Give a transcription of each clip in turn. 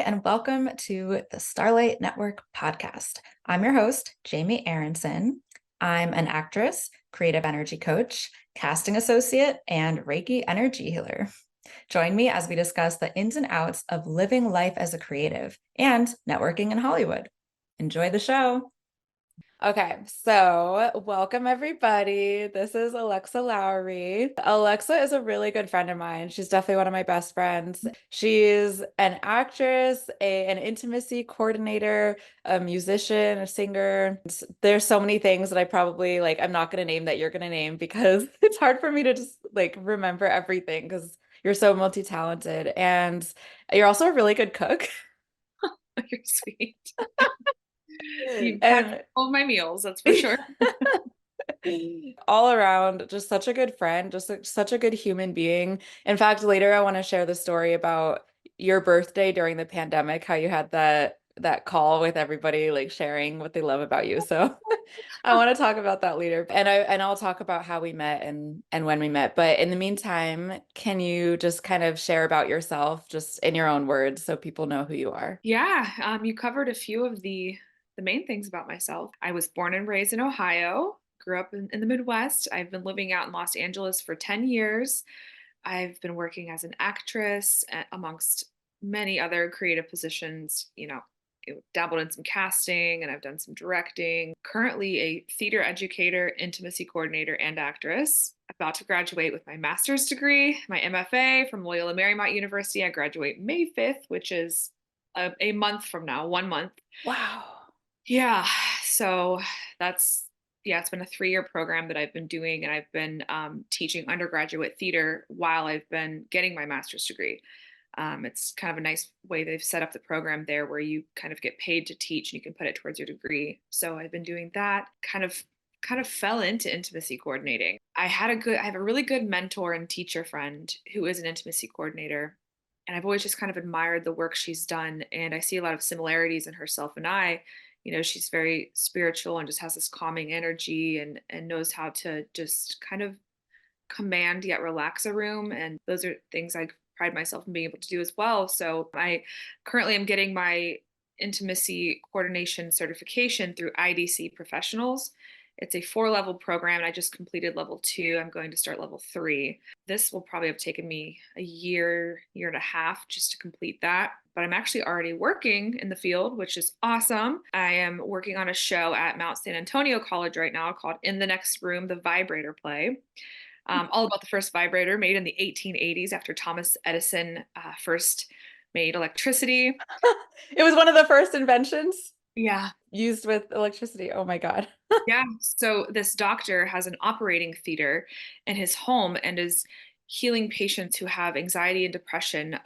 and welcome to the Starlight Network podcast. I'm your host, Jamie Aronson. I'm an actress, creative energy coach, casting associate, and Reiki energy healer. Join me as we discuss the ins and outs of living life as a creative and networking in Hollywood. Enjoy the show. Okay, so welcome everybody. This is Alexa Lowery. Alexa is a really good friend of mine. She's definitely one of my best friends. She's an actress, an intimacy coordinator, a musician, a singer. There's so many things that I probably I'm not going to name that you're going to name because it's hard for me to just remember everything because you're so multi-talented and you're also a really good cook. You're sweet. You've had And all of my meals, that's for sure. all around, just such a good friend, just such a good human being. In fact, later I want to share the story about your birthday during the pandemic, how you had that call with everybody sharing what they love about you. So I want to talk about that later. And I'll talk about how we met and when we met. But in the meantime, can you just kind of share about yourself just in your own words so people know who you are? Yeah, you covered a few of the main things about myself. I was born and raised in Ohio, grew up in the Midwest. I've been living out in Los Angeles for 10 years. I've been working as an actress amongst many other creative positions, dabbled in some casting and I've done some directing. Currently a theater educator, intimacy coordinator, and actress. About to graduate with my master's degree, my MFA from Loyola Marymount University. I graduate May 5th, which is a month from now, 1 month. Wow. Yeah. So that's, yeah, it's been a 3-year program that I've been doing, and I've been teaching undergraduate theater while I've been getting my master's degree. It's kind of a nice way they've set up the program there where you kind of get paid to teach and you can put it towards your degree. So I've been doing that, kind of fell into intimacy coordinating. I have a really good mentor and teacher friend who is an intimacy coordinator. And I've always just kind of admired the work she's done. And I see a lot of similarities in herself and I. She's very spiritual and just has this calming energy and knows how to just kind of command yet relax a room. And those are things I pride myself in being able to do as well. So I currently am getting my intimacy coordination certification through IDC Professionals. It's a 4-level program, and I just completed level 2. I'm going to start level 3. This will probably have taken me a year and a half just to complete that. But I'm actually already working in the field, which is awesome. I am working on a show at Mount San Antonio College right now called In the Next Room, the Vibrator Play. All about the first vibrator made in the 1880s after Thomas Edison first made electricity. It was one of the first inventions Yeah. used with electricity. Oh my God. Yeah. So this doctor has an operating theater in his home and is healing patients who have anxiety and depression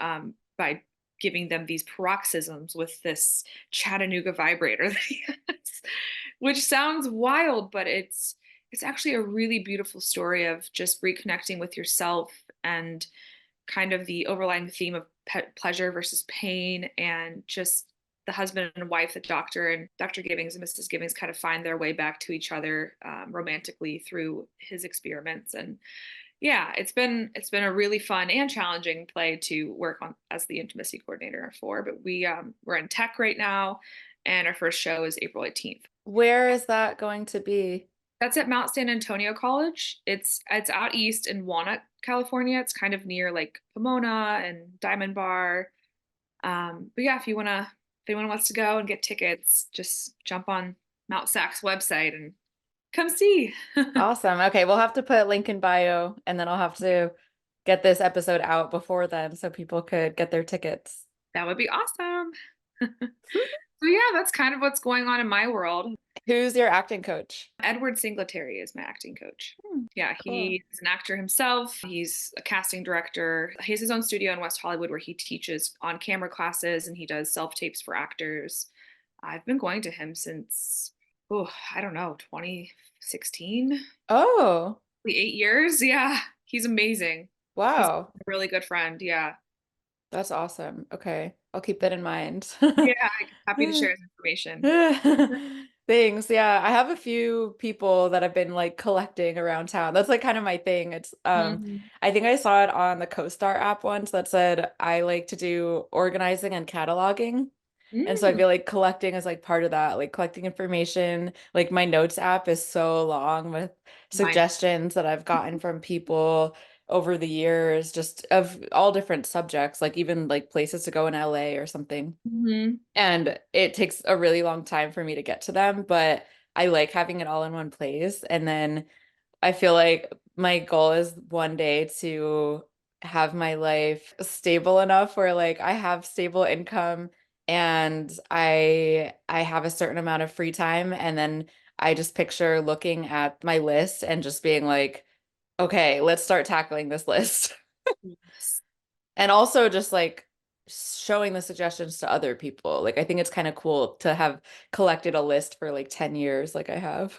by giving them these paroxysms with this Chattanooga vibrator that he has, which sounds wild, but it's actually a really beautiful story of just reconnecting with yourself and kind of the overlying theme of pleasure versus pain, and just the husband and wife, the doctor and Dr. Gibbings and Mrs. Gibbings, kind of find their way back to each other romantically through his experiments. And yeah, it's been a really fun and challenging play to work on as the intimacy coordinator for. But we're in tech right now, and our first show is April 18th. Where is that going to be? That's at Mount San Antonio College. It's out east in Walnut, California. It's kind of near like Pomona and Diamond Bar. But yeah, if anyone wants to go and get tickets, just jump on Mount Sac's website and come see. Awesome. Okay, we'll have to put link in bio and then I'll have to get this episode out before then so people could get their tickets. That would be awesome. So yeah, that's kind of what's going on in my world. Who's your acting coach? Edward Singletary is my acting coach. Yeah, Cool. he is an actor himself. He's a casting director. He has his own studio in West Hollywood where he teaches on camera classes and he does self tapes for actors. I've been going to him since, oh, I don't know, 2016, Oh, 8 years. Yeah, he's amazing. He's wow. a really good friend. Yeah. That's awesome. Okay, I'll keep that in mind. Yeah, happy to share his information. Thanks. Yeah, I have a few people that I've been like collecting around town. That's like kind of my thing. It's Mhm. I think I saw it on the CoStar app once that said I like to do organizing and cataloging. And so I Mm, feel like collecting is like part of that, like collecting information. Like my notes app is so long with mine. suggestions that I've gotten from people over the years, just of all different subjects, like even like places to go in LA or something. Mhm. And it takes a really long time for me to get to them, but I like having it all in one place. And then I feel like my goal is one day to have my life stable enough where like I have stable income and I have a certain amount of free time, and then I just picture looking at my list and just being like, okay, let's start tackling this list. Yes. And also just like showing the suggestions to other people. Like I think it's kind of cool to have collected a list for like 10 years like I have.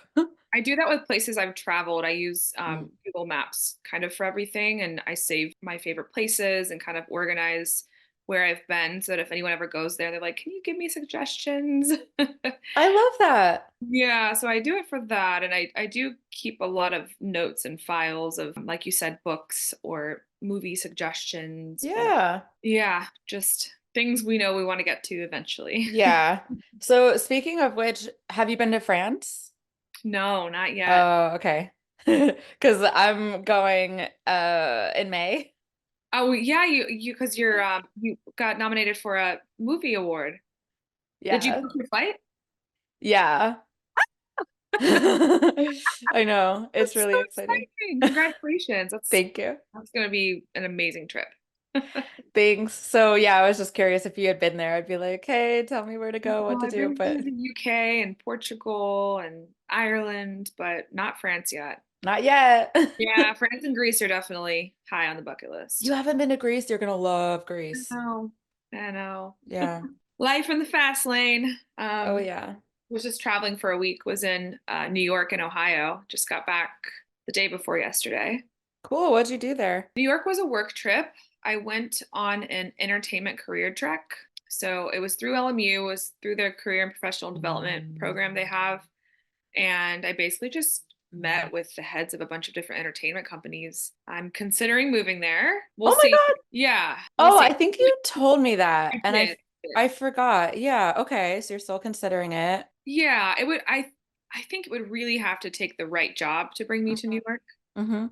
I do that with places I've traveled. I use Mm. Google Maps kind of for everything, and I save my favorite places and kind of organize where I've been so that if anyone ever goes there, they're like, "Can you give me suggestions?" I love that. Yeah, so I do it for that. And I do keep a lot of notes and files of, like you said, books or movie suggestions. But Yeah. yeah, just things we know we want to get to eventually. Yeah. So speaking of which, have you been to France? No, not yet. Oh, okay. Because I'm going in May. Oh yeah, because you got nominated for a movie award. Did you Yeah. book your flight? Yeah. I know. It's That's so really exciting. exciting. Congratulations. Thank you. That's gonna be an amazing trip. Thanks. So yeah, I was just curious if you had been there. I'd be like, hey, tell me where to go, what Oh, to I've do. been to But the UK and Portugal and Ireland, but not France yet. not yet. Yeah, France and Greece are definitely high on the bucket You list. haven't been to Greece, you're gonna love I Greece. know. I know. Yeah. Life in the fast lane. Oh yeah. Was just traveling for a week, was in New York and Ohio. Just got back the day before yesterday. Cool. What'd you do there? New York was a work trip. I went on an entertainment career trek. So it was through LMU, was through their career and professional development program they have. And I basically just met with the heads of a bunch of different entertainment companies. I'm considering moving there. We'll Oh my see. God. Yeah, we'll Oh, see. I think you told me that. I And did. I forgot. Yeah, okay. So you're still considering it. Yeah, it would. I think it would really have to take the right job to bring me to New York. Mm-hmm.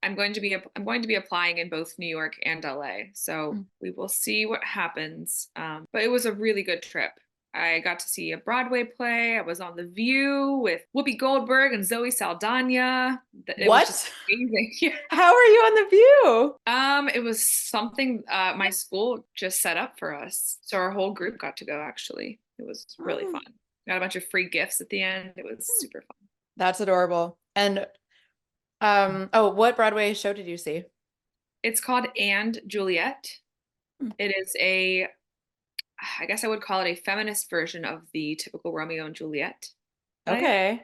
I'm going to be applying in both New York and LA, so we will see what happens. But it was a really good trip. I got to see a Broadway play. I was on The View with Whoopi Goldberg and Zoe Saldana. It was just What? amazing. Yeah. How are you on The View? It was something my school just set up for us, so our whole group got to go. Actually, it was really Oh, fun. Got a bunch of free gifts at the end. It was super fun. that's adorable. And oh, what Broadway show did you see? It's called And Juliet. Hmm. It is I guess I would call it a feminist version of the typical Romeo and Juliet play. Okay.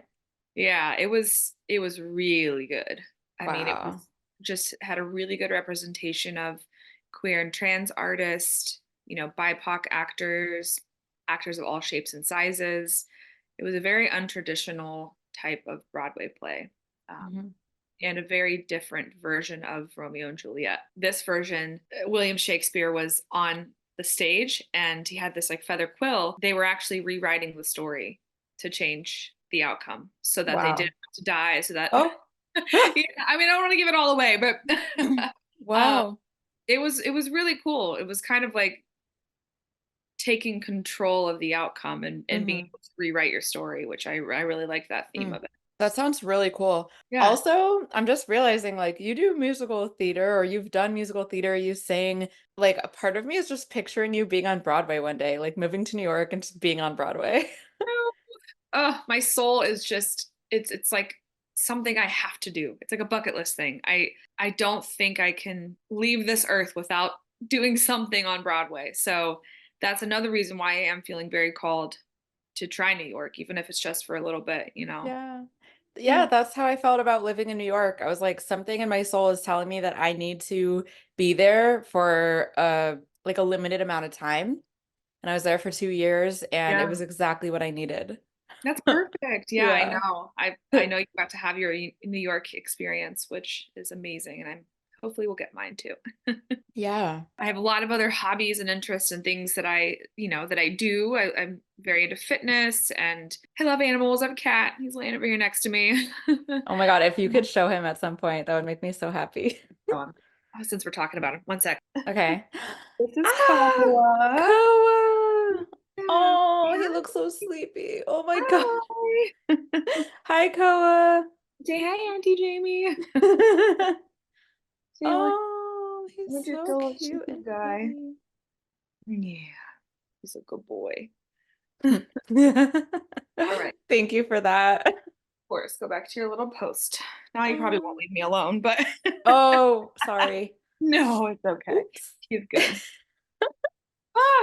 Yeah, it was really good. I mean, it was Wow. just had a really good representation of queer and trans artists, BIPOC actors, actors of all shapes and sizes. It was a very untraditional type of Broadway play. Um, Hmm. and a very different version of Romeo and Juliet. This version, William Shakespeare was on the stage and he had this like feather quill. They were actually rewriting the story to change the outcome so that they didn't Wow. have to die. So that, Oh. yeah, I mean, I don't want to give it all away, but um, Wow. it was really cool. It was kind of like taking control of the outcome and being Hmm. able to rewrite your story, which I really like that theme Mm. of it. That sounds really cool. Yeah. Also, I'm just realizing like you do musical theater or you've done musical theater, you sing. Like a part of me is just picturing you being on Broadway one day, like moving to New York and just being on Broadway. Oh, my soul is just it's like something I have to do. It's like a bucket list thing. I don't think I can leave this earth without doing something on Broadway. So that's another reason why I am feeling very called to try New York, even if it's just for a little bit. Yeah. Yeah. Yeah, that's how I felt about living in New York. I was like, something in my soul is telling me that I need to be there for like a limited amount of time. And I was there for 2 years and it Yeah. was exactly what I needed. That's perfect. Yeah, I Yeah. know. I know you got to have your New York experience, which is amazing, and I'm hopefully we'll get mine too. Yeah. I have a lot of other hobbies and interests and things that that I do. I'm very into fitness and I love animals. I have a cat. He's laying over here next to me. Oh my God, if you could show him at some point, that would make me so happy. Um, since we're talking about him, one sec. Okay. This is Ah, Koa. Koa. Yeah. Oh, he looks so sleepy. Oh my God. Hi. Hi, Koa. Say hi, Auntie Jamie. Say look, Oh, he's look at so the little cute cheeky and guy. pretty. Yeah, he's a good boy. All right. Thank you for that. Course, go back to your little post. Now you probably won't Oh, leave me alone, but oh, sorry. no, it's okay. Oops. He's good.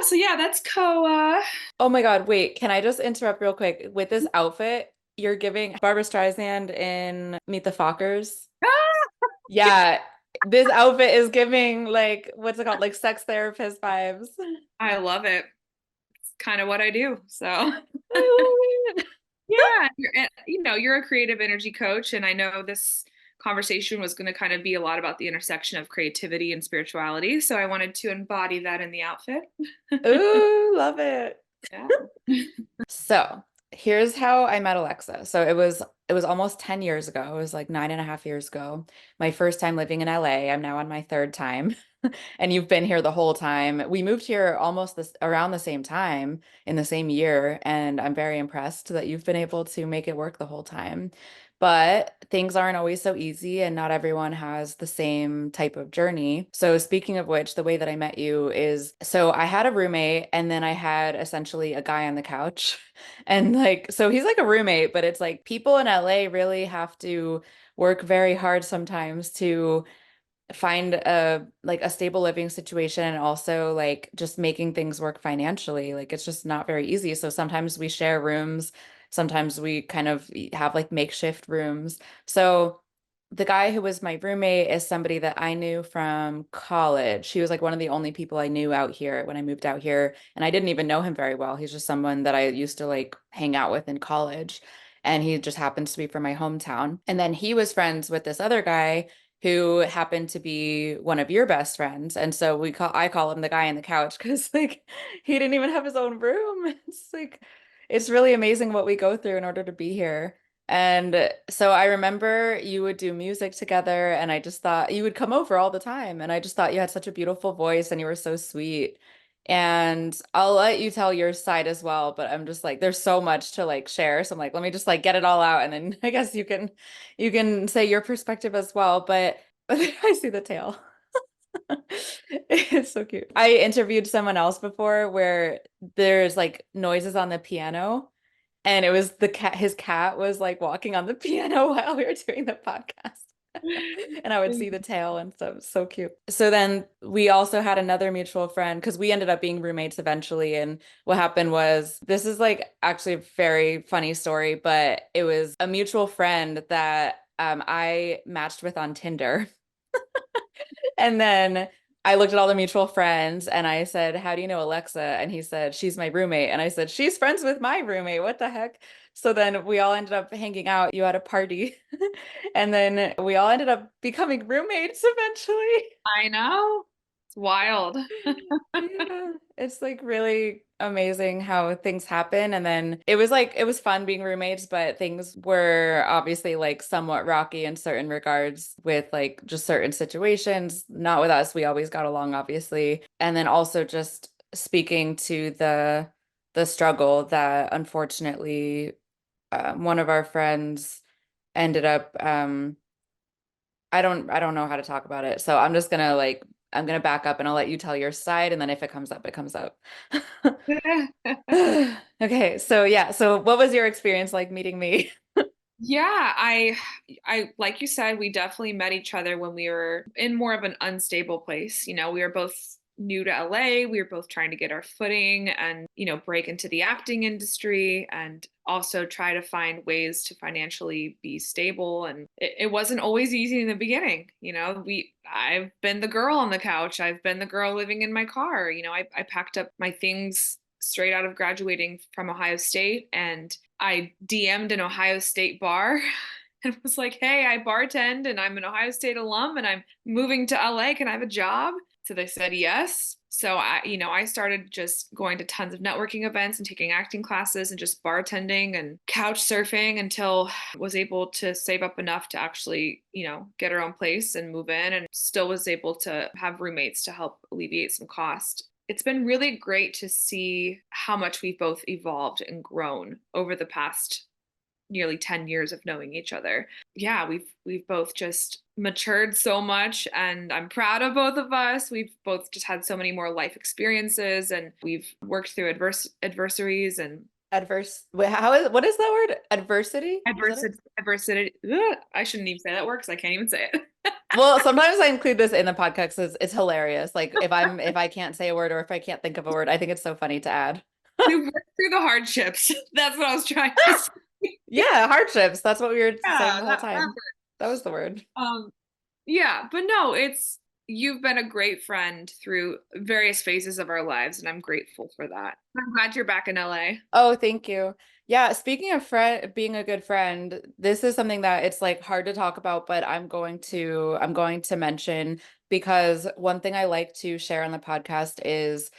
So yeah, that's Koa. Oh my God, wait, can I just interrupt real quick? With this outfit, you're giving Barbara Streisand in Meet the Fockers. Yeah, this outfit is giving like what's it called? Like sex therapist vibes. I love it. It's kind of what I do. So I love it. yeah, you're a creative energy coach, and I know this conversation was going to kind of be a lot about the intersection of creativity and spirituality. So I wanted to embody that in the outfit. Ooh, love it. Yeah. So here's how I met Alexa. So it was almost 10 years ago. It was like 9.5 years ago. My first time living in LA. I'm now on my third time. And you've been here the whole time. We moved here almost this around the same time in the same year, and I'm very impressed that you've been able to make it work the whole time. But things aren't always so easy, and not everyone has the same type of journey. So, speaking of which, the way that I met you is so I had a roommate, and then I had essentially a guy on the couch. And like, so he's like a roommate, but it's like people in LA really have to work very hard sometimes to find a stable living situation, and also like just making things work financially. Like it's just not very easy. So sometimes we share rooms, sometimes we kind of have like makeshift rooms. So the guy who was my roommate is somebody that I knew from college. He was like one of the only people I knew out here when I moved out here, and I didn't even know him very well. He's just someone that I used to like hang out with in college, and he just happens to be from my hometown. And then he was friends with this other guy who happened to be one of your best friends. And so I call him the guy on the couch because like he didn't even have his own room. It's like it's really amazing what we go through in order to be here. And so I remember you would do music together, and I just thought you would come over all the time. And I just thought you had such a beautiful voice and you were so sweet. And I'll let you tell your side as well, but I'm just like, there's so much to like share. So I'm like, let me just like get it all out, and then I guess you can say your perspective as well. But I see the tail. It's so cute. I interviewed someone else before where there's like noises on the piano, and it was the cat, his cat was like walking on the piano while we were doing the podcast. And I would see the tail and stuff. So cute. So then we also had another mutual friend because we ended up being roommates eventually. And what happened was this is like actually a very funny story, but it was a mutual friend that I matched with on Tinder. And then I looked at all the mutual friends and I said, "How do you know Alexa?" And he said, "She's my roommate." And I said, "She's friends with my roommate. What the heck?" So then we all ended up hanging out. You had a party. And then we all ended up becoming roommates eventually. I know. It's wild. Yeah, it's like really amazing how things happen. And then it was like, it was fun being roommates, but things were obviously like somewhat rocky in certain regards with like just certain situations. Not with us. We always got along, obviously. And then also just speaking to the struggle that unfortunately one of our friends ended up I don't know how to talk about it. So I'm gonna back up and I'll let you tell your side, and then if it comes up, it comes up. Okay, so yeah, so what was your experience like meeting me? Yeah, I like you said, we definitely met each other when we were in more of an unstable place. We were both new to LA. We were both trying to get our footing and, break into the acting industry and also try to find ways to financially be stable. And it wasn't always easy in the beginning. I've been the girl on the couch. I've been the girl living in my car. I packed up my things straight out of graduating from Ohio State and I DM'd an Ohio State bar and was like, hey, I bartend and I'm an Ohio State alum and I'm moving to LA. Can I have a job? So they said yes. So I started just going to tons of networking events and taking acting classes and just bartending and couch surfing until I was able to save up enough to actually, get our own place and move in, and still was able to have roommates to help alleviate some cost. It's been really great to see how much we've both evolved and grown over the past nearly 10 years of knowing each other. Yeah, we've both just matured so much, and I'm proud of both of us. We've both just had so many more life experiences, and we've worked through adversaries and Wait, what is that word? Adversity? Is that it? adversity. Ugh, I shouldn't even say that word because I can't even say it. Well, sometimes I include this in the podcast 'cause it's hilarious. Like if I can't say a word or if I can't think of a word, I think it's so funny to add. We've worked through the hardships. That's what I was trying to say. Yeah, hardships. That's what we were saying Yeah, the whole that time. That was the word. Yeah, but no, you've been a great friend through various phases of our lives, and I'm grateful for that. I'm glad you're back in LA. Oh, thank you. Yeah, speaking of being a good friend, this is something that it's like hard to talk about, but I'm going to mention because one thing I like to share on the podcast is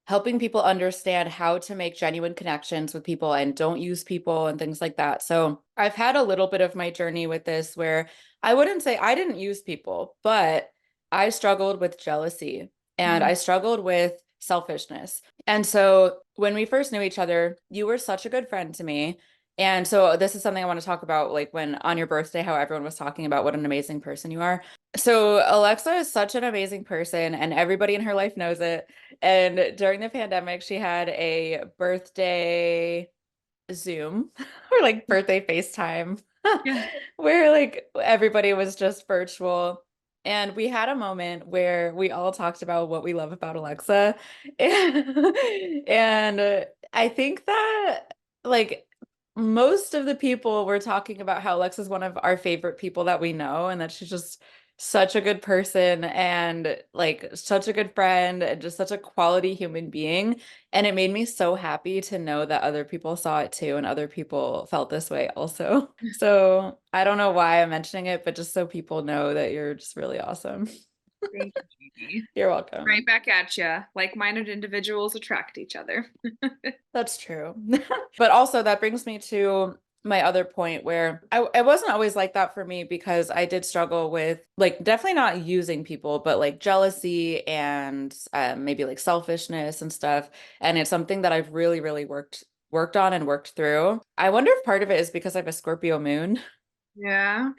helping people understand how to make genuine connections with people and don't use people and things like that. So I've had a little bit of my journey with this where I wouldn't say I didn't use people, but I struggled with jealousy and Mm. I struggled with selfishness. And so when we first knew each other, you were such a good friend to me. And so this is something I want to talk about, like when on your birthday, how everyone was talking about what an amazing person you are. So Alexa is such an amazing person and everybody in her life knows it. And during the pandemic, she had a birthday Zoom or like birthday FaceTime Yeah. where like everybody was just virtual. And we had a moment where we all talked about what we love about Alexa. And I think that like most of the people were talking about how Alexa's one of our favorite people that we know and that she's just such a good person and like such a good friend and just such a quality human being. And it made me so happy to know that other people saw it too and other people felt this way also. So I don't know why I'm mentioning it, but just so people know that you're just really awesome. Thank you, Jamie. You're Right welcome. back at you. Like-minded individuals attract each other. That's true. But also that brings me to my other point where I wasn't always like that for me because I did struggle with like definitely not using people, but like jealousy and maybe like selfishness and stuff. And it's something that I've really, really worked on and worked through. I wonder if part of it is because I have a Scorpio moon. Yeah.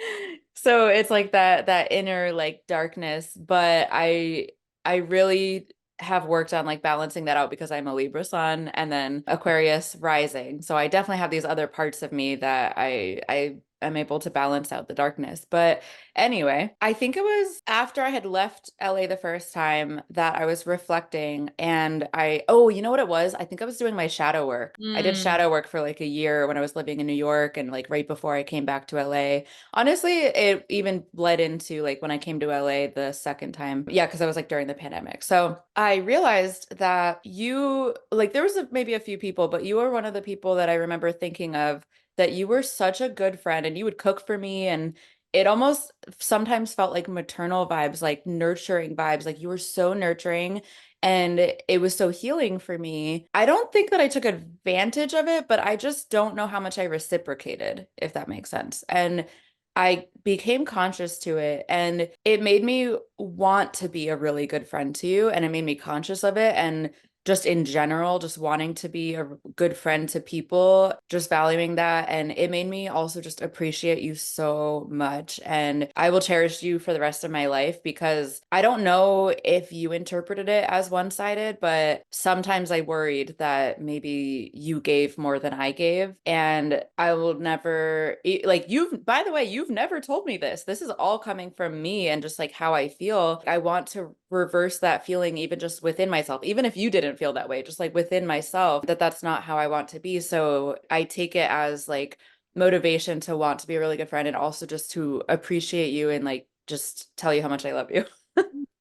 So it's like that inner like darkness, but I really have worked on like balancing that out because I'm a Libra sun and then Aquarius rising. So I definitely have these other parts of me that I am able to balance out the darkness. But anyway, I think it was after I had left LA the first time that I was reflecting and oh, you know what it was? I think I was doing my shadow work. I did Mm. shadow work for like a year when I was living in New York and like right before I came back to LA. Honestly, it even bled into like when I came to LA the second time. Yeah, because I was like during the pandemic. So I realized that there was maybe a few people, but you were one of the people that I remember thinking of that you were such a good friend and you would cook for me and it almost sometimes felt like maternal vibes, like nurturing vibes. Like you were so nurturing and it was so healing for me. I don't think that I took advantage of it, but I just don't know how much I reciprocated, if that makes sense. And I became conscious to it and it made me want to be a really good friend to you and it made me conscious of it and just in general just wanting to be a good friend to people, just valuing that and it made me also just appreciate you so much and I will cherish you for the rest of my life because I don't know if you interpreted it as one-sided, but sometimes I worried that maybe you gave more than I gave and I will never like by the way, you've never told me this. This is all coming from me and just like how I feel. I want to reverse that feeling even just within myself, even if you didn't feel that way, just like within myself, that that's not how I want to be. So I take it as like motivation to want to be a really good friend and also just to appreciate you and like just tell you how much I love you.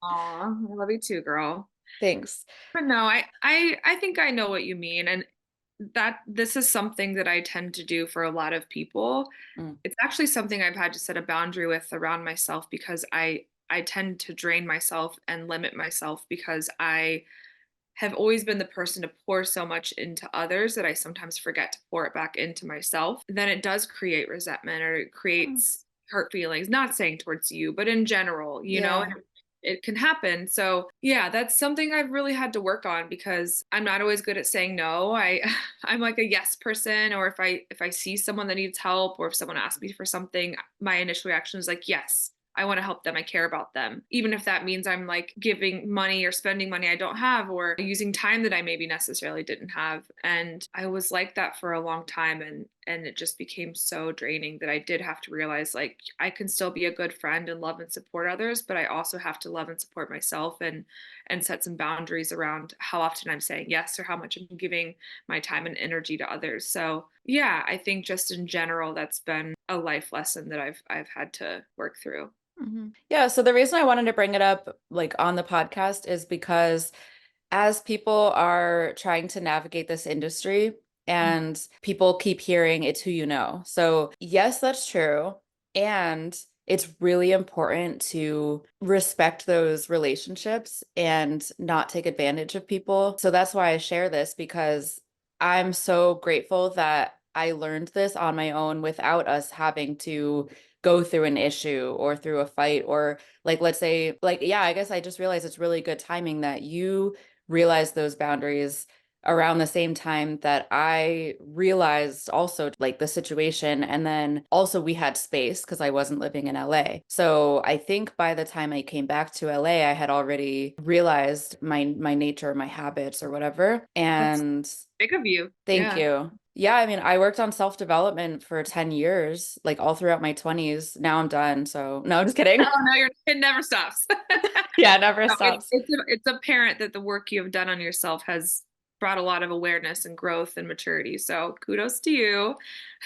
Aw, I love you too, girl. Thanks. But no, I think I know what you mean. And that this is something that I tend to do for a lot of people. Mm. It's actually something I've had to set a boundary with around myself because I tend to drain myself and limit myself because I have always been the person to pour so much into others that I sometimes forget to pour it back into myself. Then it does create resentment or it Mm. creates hurt feelings, not saying towards you, but in general, Yeah. it can happen. So, yeah, that's something I've really had to work on because I'm not always good at saying no. I'm like a yes person, or if I see someone that needs help or if someone asks me for something, my initial reaction is like, yes, I want to help them. I care about them. Even if that means I'm like giving money or spending money I don't have or using time that I maybe necessarily didn't have. And I was like that for a long time and it just became so draining that I did have to realize like I can still be a good friend and love and support others, but I also have to love and support myself and set some boundaries around how often I'm saying yes or how much I'm giving my time and energy to others. So, yeah, I think just in general that's been a life lesson that I've had to work through. Yeah, so the reason I wanted to bring it up like on the podcast is because as people are trying to navigate this industry and people keep hearing it's who you know. So, yes, that's true. And it's really important to respect those relationships and not take advantage of people. So that's why I share this because I'm so grateful that I learned this on my own without us having to go through an issue or through a fight or like let's say like yeah, I guess I just realized it's really good timing that you realized those boundaries around the same time that I realized also like the situation. And then also we had space because I wasn't living in LA. So I think by the time I came back to LA, I had already realized my nature, my habits or whatever. That's And big of you. thank Yeah. you. Yeah, I mean, I worked on self-development for 10 years, like all throughout my 20s. Now I'm done. So, no, just kidding. Oh no, it never stops. Yeah, it never No, stops. it's apparent that the work you have done on yourself has brought a lot of awareness and growth and maturity. So kudos to you.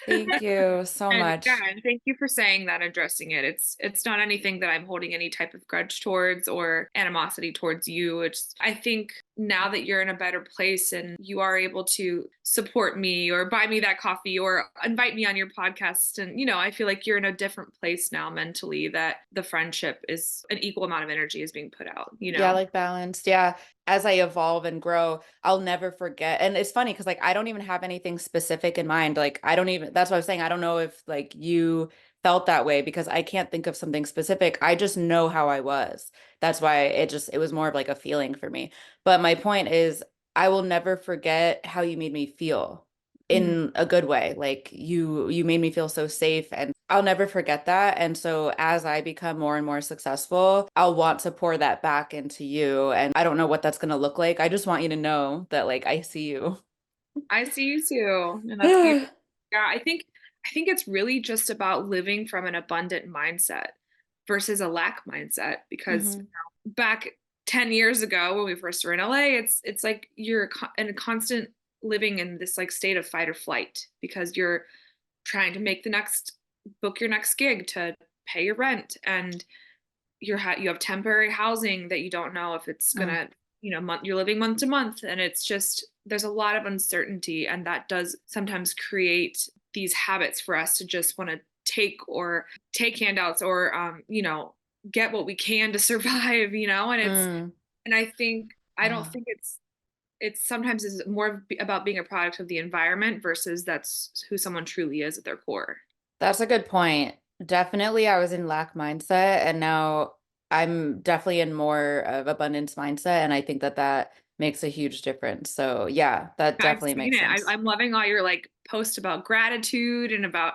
Thank you so And yeah, much. and thank you for saying that, addressing it. It's not anything that I'm holding any type of grudge towards or animosity towards you. It's I think now that you're in a better place and you are able to support me or buy me that coffee or invite me on your podcast and I feel like you're in a different place now mentally that the friendship is an equal amount of energy is being put out. Yeah, like balanced. Yeah. As I evolve and grow, I'll never forget. And it's funny because like I don't even have anything specific in mind. Like I don't even, that's what I was saying. I don't know if like you felt that way because I can't think of something specific. I just know how I was. That's why it was more of like a feeling for me. But my point is, I will never forget how you made me feel Mhm. in a good way. Like you made me feel so safe and I'll never forget that. And so as I become more and more successful, I'll want to pour that back into you. And I don't know what that's going to look like. I just want you to know that like I see you. I see you too, and that's beautiful. Yeah, I think it's really just about living from an abundant mindset versus a lack mindset because Hmm. back 10 years ago when we first were in LA, it's like you're in a constant living in this like state of fight or flight because you're trying to make the next book your next gig to pay your rent and you have temporary housing that you don't know if it's Mm, gonna you're living month to month and it's just there's a lot of uncertainty and that does sometimes create these habits for us to just want to take handouts or get what we can to survive mm, and I think I don't yeah. think it's sometimes is more about being a product of the environment versus that's who someone truly is at their core. That's a good point. Definitely, I was in lack mindset, and now I'm definitely in more of abundance mindset, and I think that that makes a huge difference. So, yeah, that I've definitely seen makes it. sense. I'm loving all your like posts about gratitude and about,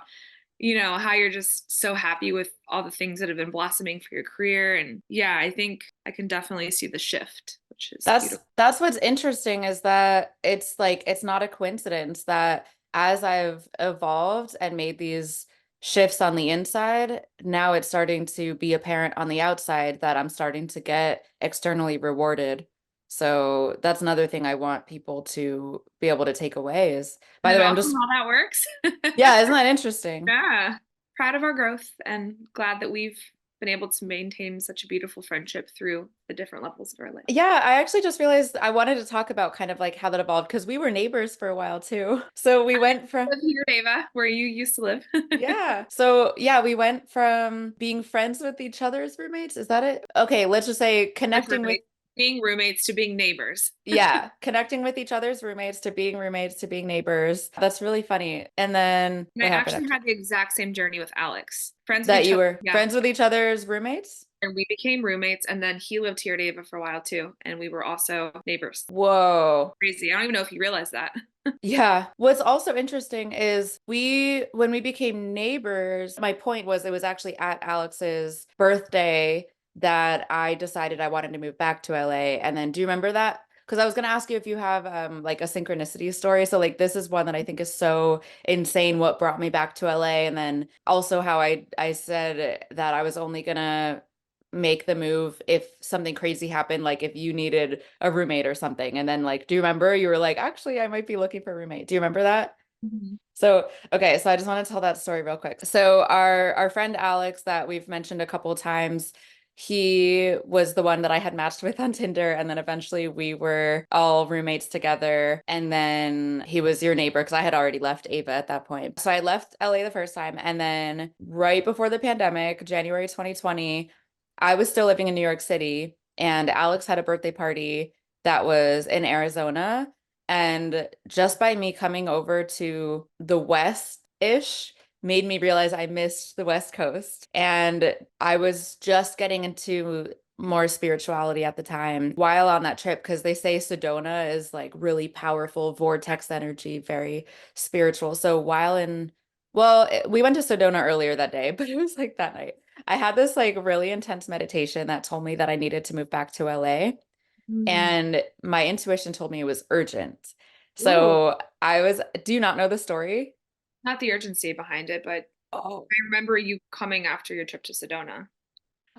how you're just so happy with all the things that have been blossoming for your career. And yeah, I think I can definitely see the shift, which is beautiful. That's what's interesting is that it's like it's not a coincidence that as I've evolved and made these shifts on the inside, now it's starting to be apparent on the outside that I'm starting to get externally rewarded. So that's another thing I want people to be able to take away is, by Isn't the it way, I'm awesome just, how that works? yeah, isn't that interesting? Yeah. Proud of our growth and glad that we've been able to maintain such a beautiful friendship through the different levels of our life. Yeah, I actually just realized I wanted to talk about kind of like how that evolved because we were neighbors for a while too. So we went from, Live here, Ava, where you used to live. yeah. So yeah, we went from being friends with each other's roommates. Is that it? Okay, let's just say Like connecting with, roommates, being roommates to being neighbors. yeah, connecting with each other's roommates to being neighbors. That's really funny. And then And I what happened actually after had the exact same journey with Alex. Friends with that? each You other. were Yeah. friends with each other's roommates? And we became roommates. And then he lived here at Ava for a while too. And we were also neighbors. Whoa. Crazy. I don't even know if you realized that. Yeah. What's also interesting is when we became neighbors, my point was it was actually at Alex's birthday that I decided I wanted to move back to LA. And then do you remember that? Because I was going to ask you if you have like a synchronicity story. So like this is one that I think is so insane what brought me back to LA, and then also how I said that I was only going to make the move if something crazy happened, like if you needed a roommate or something. And then like, do you remember you were like, actually, I might be looking for a roommate. Do you remember that? Mhm. So, okay, so I just want to tell that story real quick. So our friend Alex that we've mentioned a couple of times, he was the one that I had matched with on Tinder, and then eventually we were all roommates together. And then he was your neighbor because I had already left Ava at that point. So I left LA the first time, and then right before the pandemic, January 2020, I was still living in New York City, and Alex had a birthday party that was in Arizona. And just by me coming over to the West-ish made me realize I missed the West Coast. And I was just getting into more spirituality at the time while on that trip, because they say Sedona is like really powerful vortex energy, very spiritual. So we went to Sedona earlier that day, but it was like that night. I had this like really intense meditation that told me that I needed to move back to LA. Mm. And my intuition told me it was urgent. Ooh, So do you not know the story? not the urgency behind it, but Oh. I remember you coming after your trip to Sedona.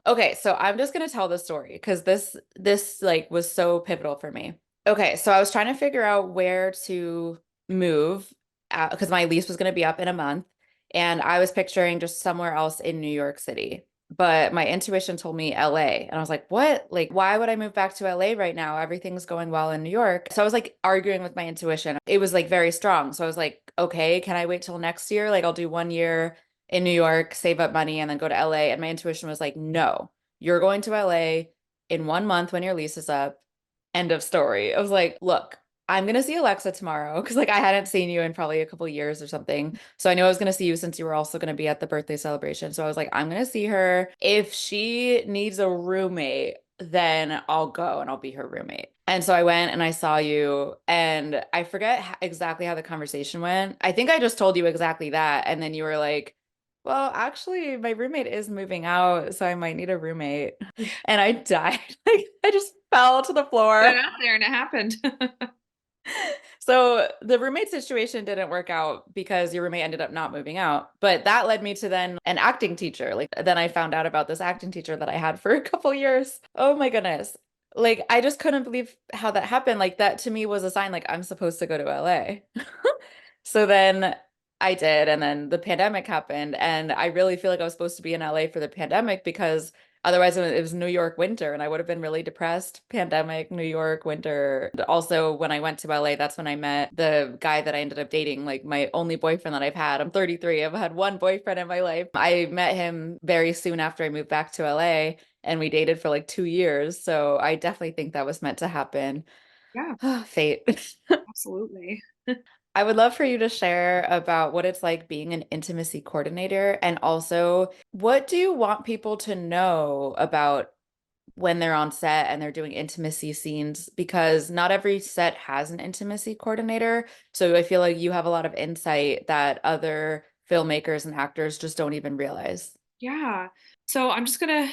Okay, so I'm just gonna tell the story because this like was so pivotal for me. Okay, so I was trying to figure out where to move because my lease was gonna be up in a month, and I was picturing just somewhere else in New York City. But my intuition told me LA, and I was like, "What? Like, why would I move back to LA right now? Everything's going well in New York." So I was like arguing with my intuition. It was like very strong. So I was like, "Okay, can I wait till next year? Like, I'll do 1 year in New York, save up money, and then go to LA." And my intuition was like, no, you're going to LA in 1 month when your lease is up. End of story. I was like, look, I'm gonna see Alexa tomorrow because like I hadn't seen you in probably a couple years or something. So I knew I was gonna see you since you were also gonna be at the birthday celebration. So I was like, I'm gonna see her. If she needs a roommate, then I'll go and I'll be her roommate. And so I went and I saw you, and I forget exactly how the conversation went. I think I just told you exactly that. And then you were like, well, actually, my roommate is moving out, so I might need a roommate. Yeah. And I died. Like, I just fell to the Put it floor. out there and it happened. So the roommate situation didn't work out because your roommate ended up not moving out. But that led me to then an acting teacher. Like, then I found out about this acting teacher that I had for a couple years. Oh my goodness. Like, I just couldn't believe how that happened. Like, that to me was a sign, like, I'm supposed to go to LA. So then I did. And then the pandemic happened. And I really feel like I was supposed to be in LA for the pandemic because otherwise it was New York winter and I would have been really depressed. Pandemic, New York winter. Also, when I went to LA, that's when I met the guy that I ended up dating, like my only boyfriend that I've had. I'm 33. I've had one boyfriend in my life. I met him very soon after I moved back to LA, and we dated for like 2 years. So I definitely think that was meant to happen. Yeah, Fate. absolutely. I would love for you to share about what it's like being an intimacy coordinator, and also what do you want people to know about when they're on set and they're doing intimacy scenes, because not every set has an intimacy coordinator. So I feel like you have a lot of insight that other filmmakers and actors just don't even realize. Yeah. So I'm just gonna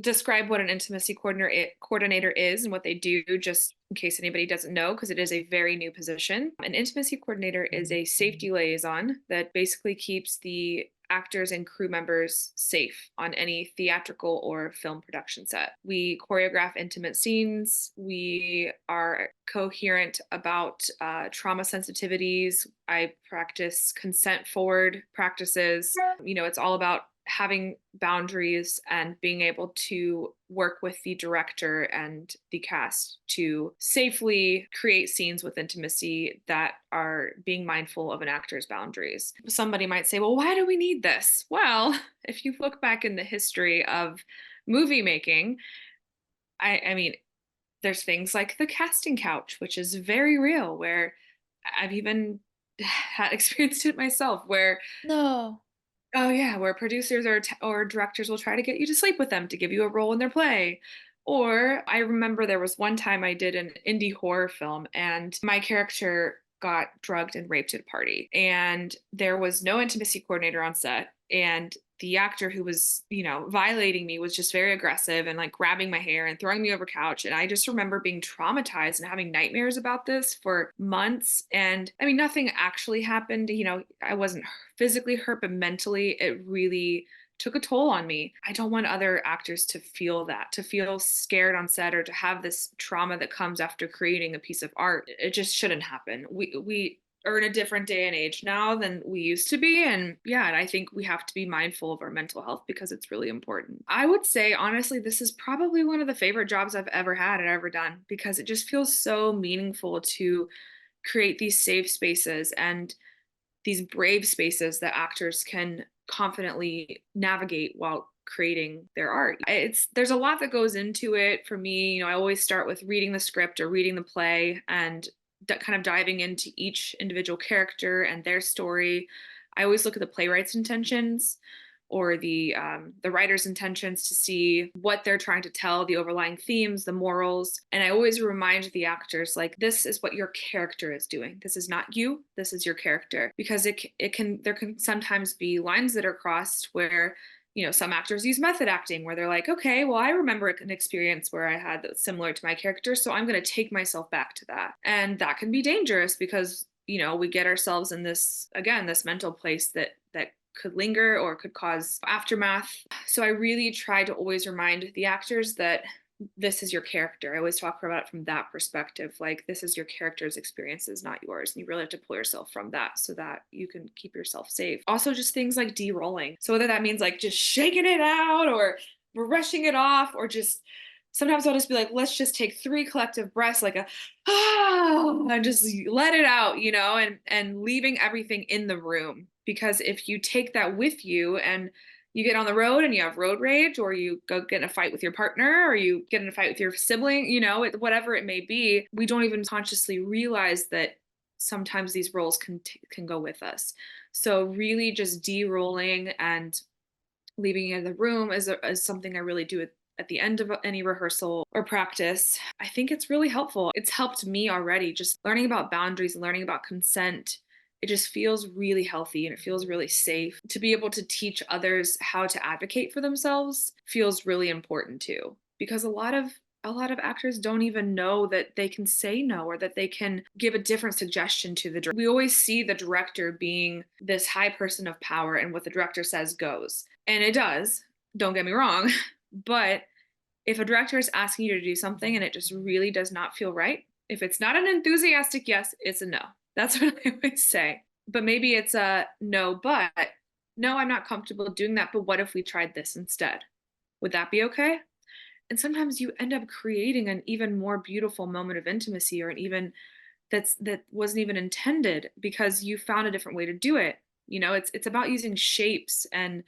describe what an intimacy coordinator is and what they do, just in case anybody doesn't know, because it is a very new position. An intimacy coordinator is a safety liaison that basically keeps the actors and crew members safe on any theatrical or film production set. We choreograph intimate scenes. We are coherent about trauma sensitivities. I practice consent forward practices. It's all about having boundaries and being able to work with the director and the cast to safely create scenes with intimacy that are being mindful of an actor's boundaries. Somebody might say, well, why do we need this? Well, if you look back in the history of movie making, I mean, there's things like the casting couch, which is very real, where I've even had experienced it myself, where No. oh yeah, where producers or directors will try to get you to sleep with them to give you a role in their play. Or I remember there was one time I did an indie horror film and my character got drugged and raped at a party and there was no intimacy coordinator on set and the actor who was, violating me was just very aggressive and like grabbing my hair and throwing me over couch. And I just remember being traumatized and having nightmares about this for months. And I mean, nothing actually happened. I wasn't physically hurt, but mentally, it really took a toll on me. I don't want other actors to feel that, to feel scared on set or to have this trauma that comes after creating a piece of art. It just shouldn't happen. We are in a different day and age now than we used to be. And yeah, and I think we have to be mindful of our mental health because it's really important. I would say, honestly, this is probably one of the favorite jobs I've ever had and ever done because it just feels so meaningful to create these safe spaces and these brave spaces that actors can confidently navigate while creating their art. There's a lot that goes into it for me. I always start with reading the script or reading the play and kind of diving into each individual character and their story. I always look at the playwright's intentions or the writer's intentions to see what they're trying to tell, the overlying themes, the morals. And I always remind the actors, like, this is what your character is doing. This is not you. This is your character. Because there can sometimes be lines that are crossed where some actors use method acting where they're like, okay, well, I remember an experience where I had that's similar to my character, so I'm going to take myself back to that. And that can be dangerous because, we get ourselves in this, again, this mental place that could linger or could cause aftermath. So I really try to always remind the actors that this is your character. I always talk about it from that perspective. Like, this is your character's experiences, not yours. And you really have to pull yourself from that so that you can keep yourself safe. Also, just things like de-rolling. So whether that means like just shaking it out or brushing it off or just sometimes I'll just be like, let's just take 3 collective breaths, like and just let it out, and leaving everything in the room. Because if you take that with you and you get on the road and you have road rage, or you go get in a fight with your partner, or you get in a fight with your sibling, whatever it may be, we don't even consciously realize that sometimes these roles can go with us. So really just de-rolling and leaving it in the room is something I really do at the end of any rehearsal or practice. I think it's really helpful. It's helped me already, just learning about boundaries, learning about consent. It just feels really healthy and it feels really safe. To be able to teach others how to advocate for themselves feels really important too, because a lot of actors don't even know that they can say no or that they can give a different suggestion to the director. We always see the director being this high person of power and what the director says goes. And it does, don't get me wrong, but if a director is asking you to do something and it just really does not feel right, if it's not an enthusiastic yes, it's a no. That's what I always say. But maybe it's a no, but no, I'm not comfortable doing that. But what if we tried this instead? Would that be okay? And sometimes you end up creating an even more beautiful moment of intimacy or an even that wasn't even intended because you found a different way to do it. It's about using shapes and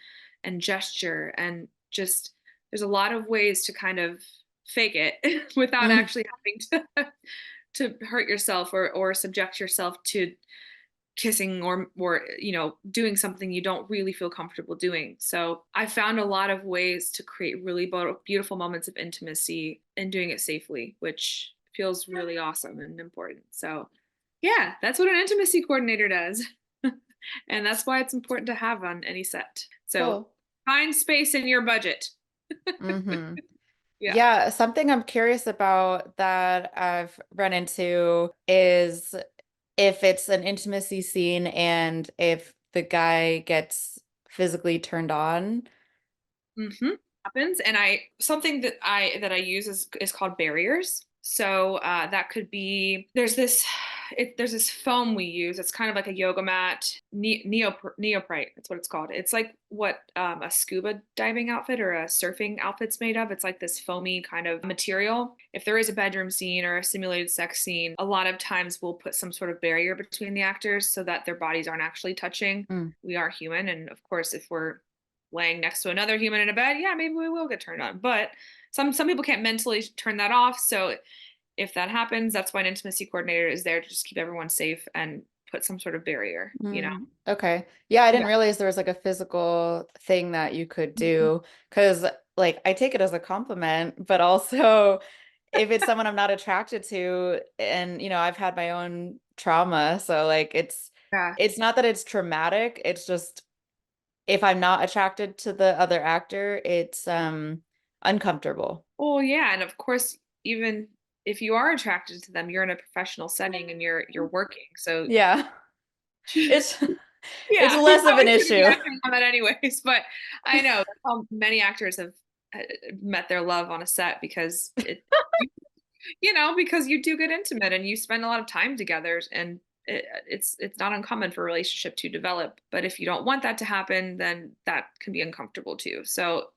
gesture and just there's a lot of ways to kind of fake it without Mm. actually having to hurt yourself or subject yourself to kissing or doing something you don't really feel comfortable doing. So I found a lot of ways to create really beautiful moments of intimacy and doing it safely, which feels really awesome and important. So yeah, that's what an intimacy coordinator does. And that's why it's important to have on any set. So Cool. find space in your budget. Mm-hmm. Yeah. Yeah, something I'm curious about that I've run into is if it's an intimacy scene and if the guy gets physically turned on. Mm-hmm. Happens. And something that I use is called barriers. So that could be there's this there's this foam we use. It's kind of like a yoga mat, neoprite. That's what it's called. It's like what a scuba diving outfit or a surfing outfit's made of. It's like this foamy kind of material. If there is a bedroom scene or a simulated sex scene, a lot of times we'll put some sort of barrier between the actors so that their bodies aren't actually touching. Mm. We are human, and of course, if we're laying next to another human in a bed, yeah, maybe we will get turned on. But some people can't mentally turn that off. So if that happens, that's why an intimacy coordinator is there to just keep everyone safe and put some sort of barrier, you know? Okay. Yeah, I Yeah. didn't realize there was like a physical thing that you could Mhm. do because like I take it as a compliment, but also if it's someone I'm not attracted to and I've had my own trauma, so like Yeah. it's not that it's traumatic, it's just if I'm not attracted to the other actor, it's uncomfortable. Well, yeah, and of course, even if you are attracted to them, you're in a professional setting and you're working. So Yeah. It's it's yeah, you're less of an probably going to be issue. acting on that anyways. But I know that's how many actors have uh, met their love on a set because because you do get intimate and you spend a lot of time together, and it's not uncommon for a relationship to develop. But if you don't want that to happen, then that can be uncomfortable too. So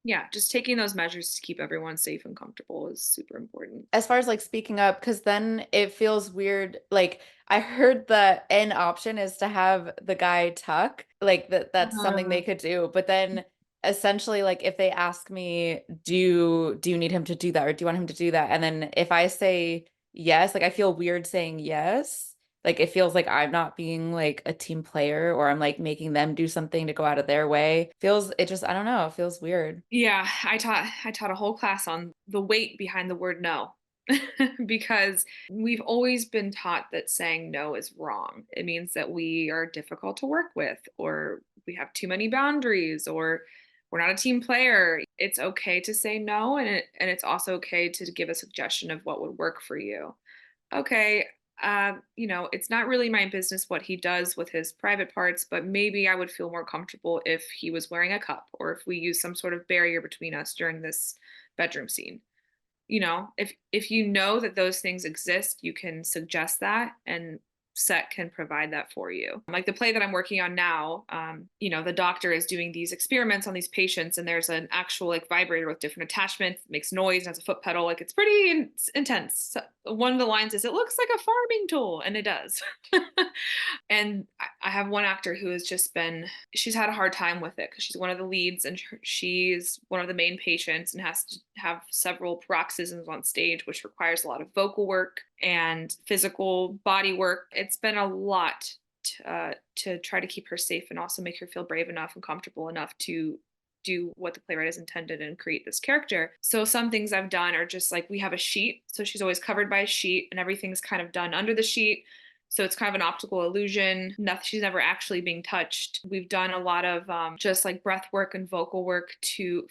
yeah, just taking those measures to keep everyone safe and comfortable is super important. As far as like speaking up, because then it feels weird. Like I heard the N option is to have the guy tuck, like that's something Uh, they could do. But then essentially, like if they ask me, do you need him to do that or do you want him to do that? And then if I say yes, like I feel weird saying yes. Like it feels like I'm not being like a team player or I'm like making them do something to go out of their way. Feels it just I don't know, it feels weird. yeah, I taught a whole class on the weight behind the word no. Because we've always been taught that saying no is wrong. It means that we are difficult to work with, or we have too many boundaries, or we're not a team player. It's okay to say no, and it's also okay to give a suggestion of what would work for you. Okay, it's not really my business what he does with his private parts, but maybe I would feel more comfortable if he was wearing a cup or if we use some sort of barrier between us during this bedroom scene. If you know that those things exist, you can suggest that, and set can provide that for you. Like the play that I'm working on now, the doctor is doing these experiments on these patients, and there's an actual like vibrator with different attachments, makes noise, and has a foot pedal. Like it's pretty intense. So one of the lines is, "It looks like a farming tool," and it does. And I have one actor who has just been, she's had a hard time with it because she's one of the leads and she's one of the main patients and has to have several paroxysms on stage, which requires a lot of vocal work and physical body work. It's been a lot to try to keep her safe and also make her feel brave enough and comfortable enough to do what the playwright has intended and create this character. So some things I've done are just like we have a sheet. So she's always covered by a sheet and everything's kind of done under the sheet. So it's kind of an optical illusion. Nothing, she's never actually being touched. We've done a lot of just like breath work and vocal work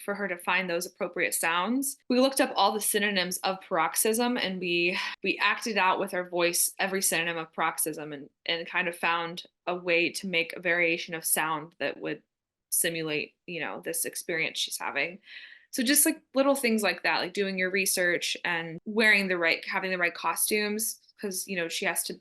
for her to find those appropriate sounds. We looked up all the synonyms of paroxysm and we acted out with our voice every synonym of paroxysm and kind of found a way to make a variation of sound that would simulate, this experience she's having. So just like little things like that, like doing your research and having the right costumes, because she has to,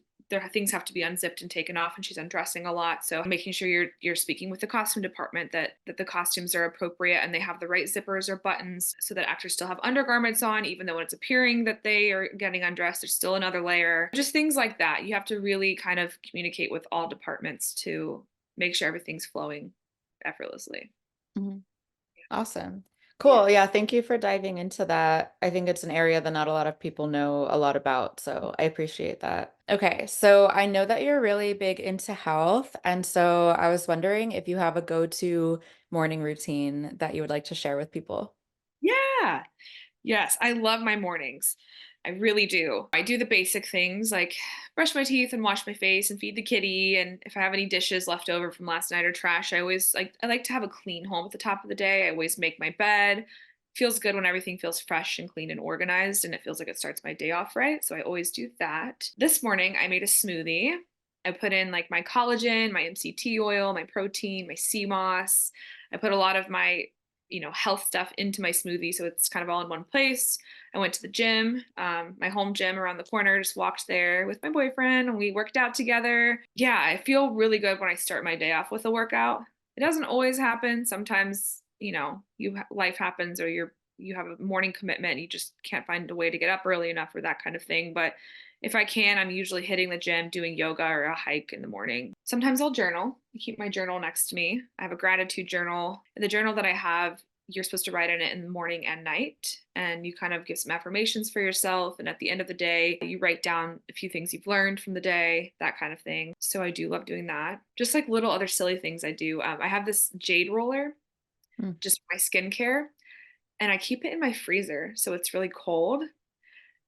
things have to be unzipped and taken off, and she's undressing a lot. So making sure you're speaking with the costume department that the costumes are appropriate and they have the right zippers or buttons, so that actors still have undergarments on, even though when it's appearing that they are getting undressed, there's still another layer. Just things like that. You have to really kind of communicate with all departments to make sure everything's flowing effortlessly. Mhm. Awesome. Yeah. Cool. Yeah, thank you for diving into that. I think it's an area that not a lot of people know a lot about, so I appreciate that. Okay, so I know that you're really big into health, and so I was wondering if you have a go-to morning routine that you would like to share with people. Yeah. Yes, I love my mornings. I really do. I do the basic things like brush my teeth and wash my face and feed the kitty. And if I have any dishes left over from last night or trash, I like to have a clean home at the top of the day. I always make my bed. Feels good when everything feels fresh and clean and organized, and it feels like it starts my day off right. So I always do that. This morning I made a smoothie. I put in like my collagen, my MCT oil, my protein, my sea moss. I put a lot of my health stuff into my smoothie. So it's kind of all in one place. I went to the gym, my home gym around the corner, just walked there with my boyfriend and we worked out together. Yeah, I feel really good when I start my day off with a workout. It doesn't always happen. Sometimes, life happens or you have a morning commitment, you just can't find a way to get up early enough or that kind of thing. But if I can, I'm usually hitting the gym, doing yoga or a hike in the morning. Sometimes I'll journal. I keep my journal next to me. I have a gratitude journal. The journal that I have, you're supposed to write in it in the morning and night. And you kind of give some affirmations for yourself. And at the end of the day, you write down a few things you've learned from the day, that kind of thing. So I do love doing that. Just like little other silly things I do. I have this jade roller Mm. just for my skincare, and I keep it in my freezer. So it's really cold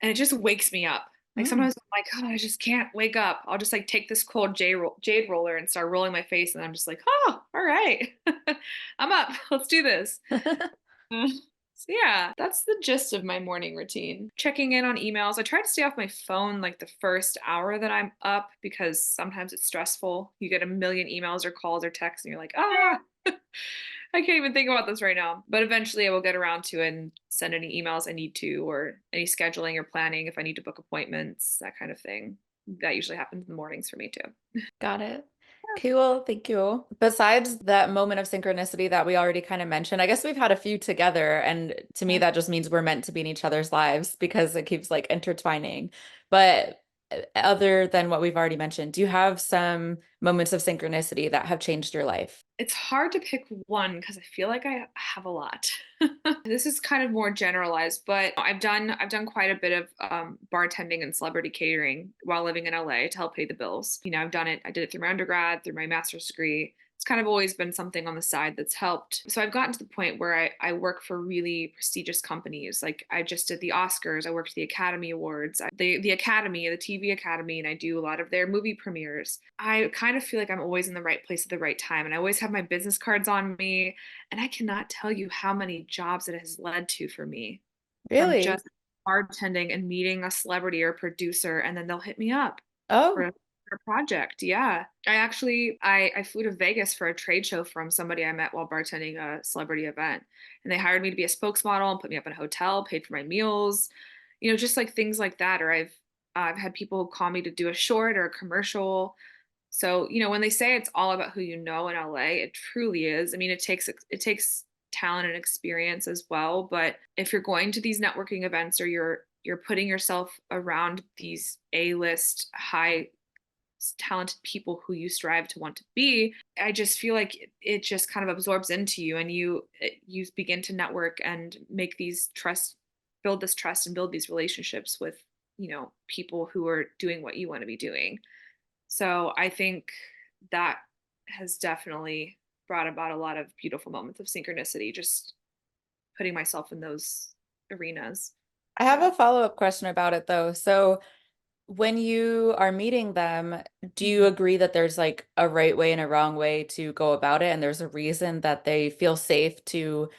and it just wakes me up. Like Mm. sometimes I'm like, oh, I just can't wake up. I'll just like take this cold jade roller and start rolling my face, and I'm just like, oh, all right, I'm up. Let's do this. Uh, So yeah, that's the gist of my morning routine. Checking in on emails. I try to stay off my phone like the first hour that I'm up because sometimes it's stressful. You get a million emails or calls or texts and you're like, ah, I can't even think about this right now. But eventually I will get around to it and send any emails I need to or any scheduling or planning if I need to book appointments, that kind of thing. That usually happens in the mornings for me too. Got it. Cool. Thank you. Besides that moment of synchronicity that we already kind of mentioned, I guess we've had a few together. And to me, Yeah. that just means we're meant to be in each other's lives because it keeps like intertwining. But other than what we've already mentioned, do you have some moments of synchronicity that have changed your life? It's hard to pick one because I feel like I have a lot. This is kind of more generalized, but I've done quite a bit of bartending and celebrity catering while living in LA to help pay the bills. I've done it. I did it through my undergrad, through my master's degree. It's kind of always been something on the side that's helped. So I've gotten to the point where I work for really prestigious companies. Like I just did the Oscars, I worked the Academy Awards, the Academy, the TV Academy, and I do a lot of their movie premieres. I kind of feel like I'm always in the right place at the right time, and I always have my business cards on me. And I cannot tell you how many jobs it has led to for me from Really? just bartending and meeting a celebrity or producer, and then they'll hit me up for Oh, for a project. Yeah. I flew to Vegas for a trade show from somebody I met while bartending a celebrity event. And they hired me to be a spokesmodel and put me up in a hotel, paid for my meals, just like things like that. Or I've had people call me to do a short or a commercial. So, when they say it's all about who you know in LA, it truly is. I mean, it takes talent and experience as well, but if you're going to these networking events or you're putting yourself around these A-list high talented people who you strive to want to be, I just feel like it just kind of absorbs into you, and you begin to network and make these trust build this trust and build these relationships with people who are doing what you want to be doing. So I think that has definitely brought about a lot of beautiful moments of synchronicity, just putting myself in those arenas. I have Yeah. a follow-up question about it though. So when you are meeting them, do you Mhm. agree that there's like a right way and a wrong way to go about it? And there's a reason that they feel safe to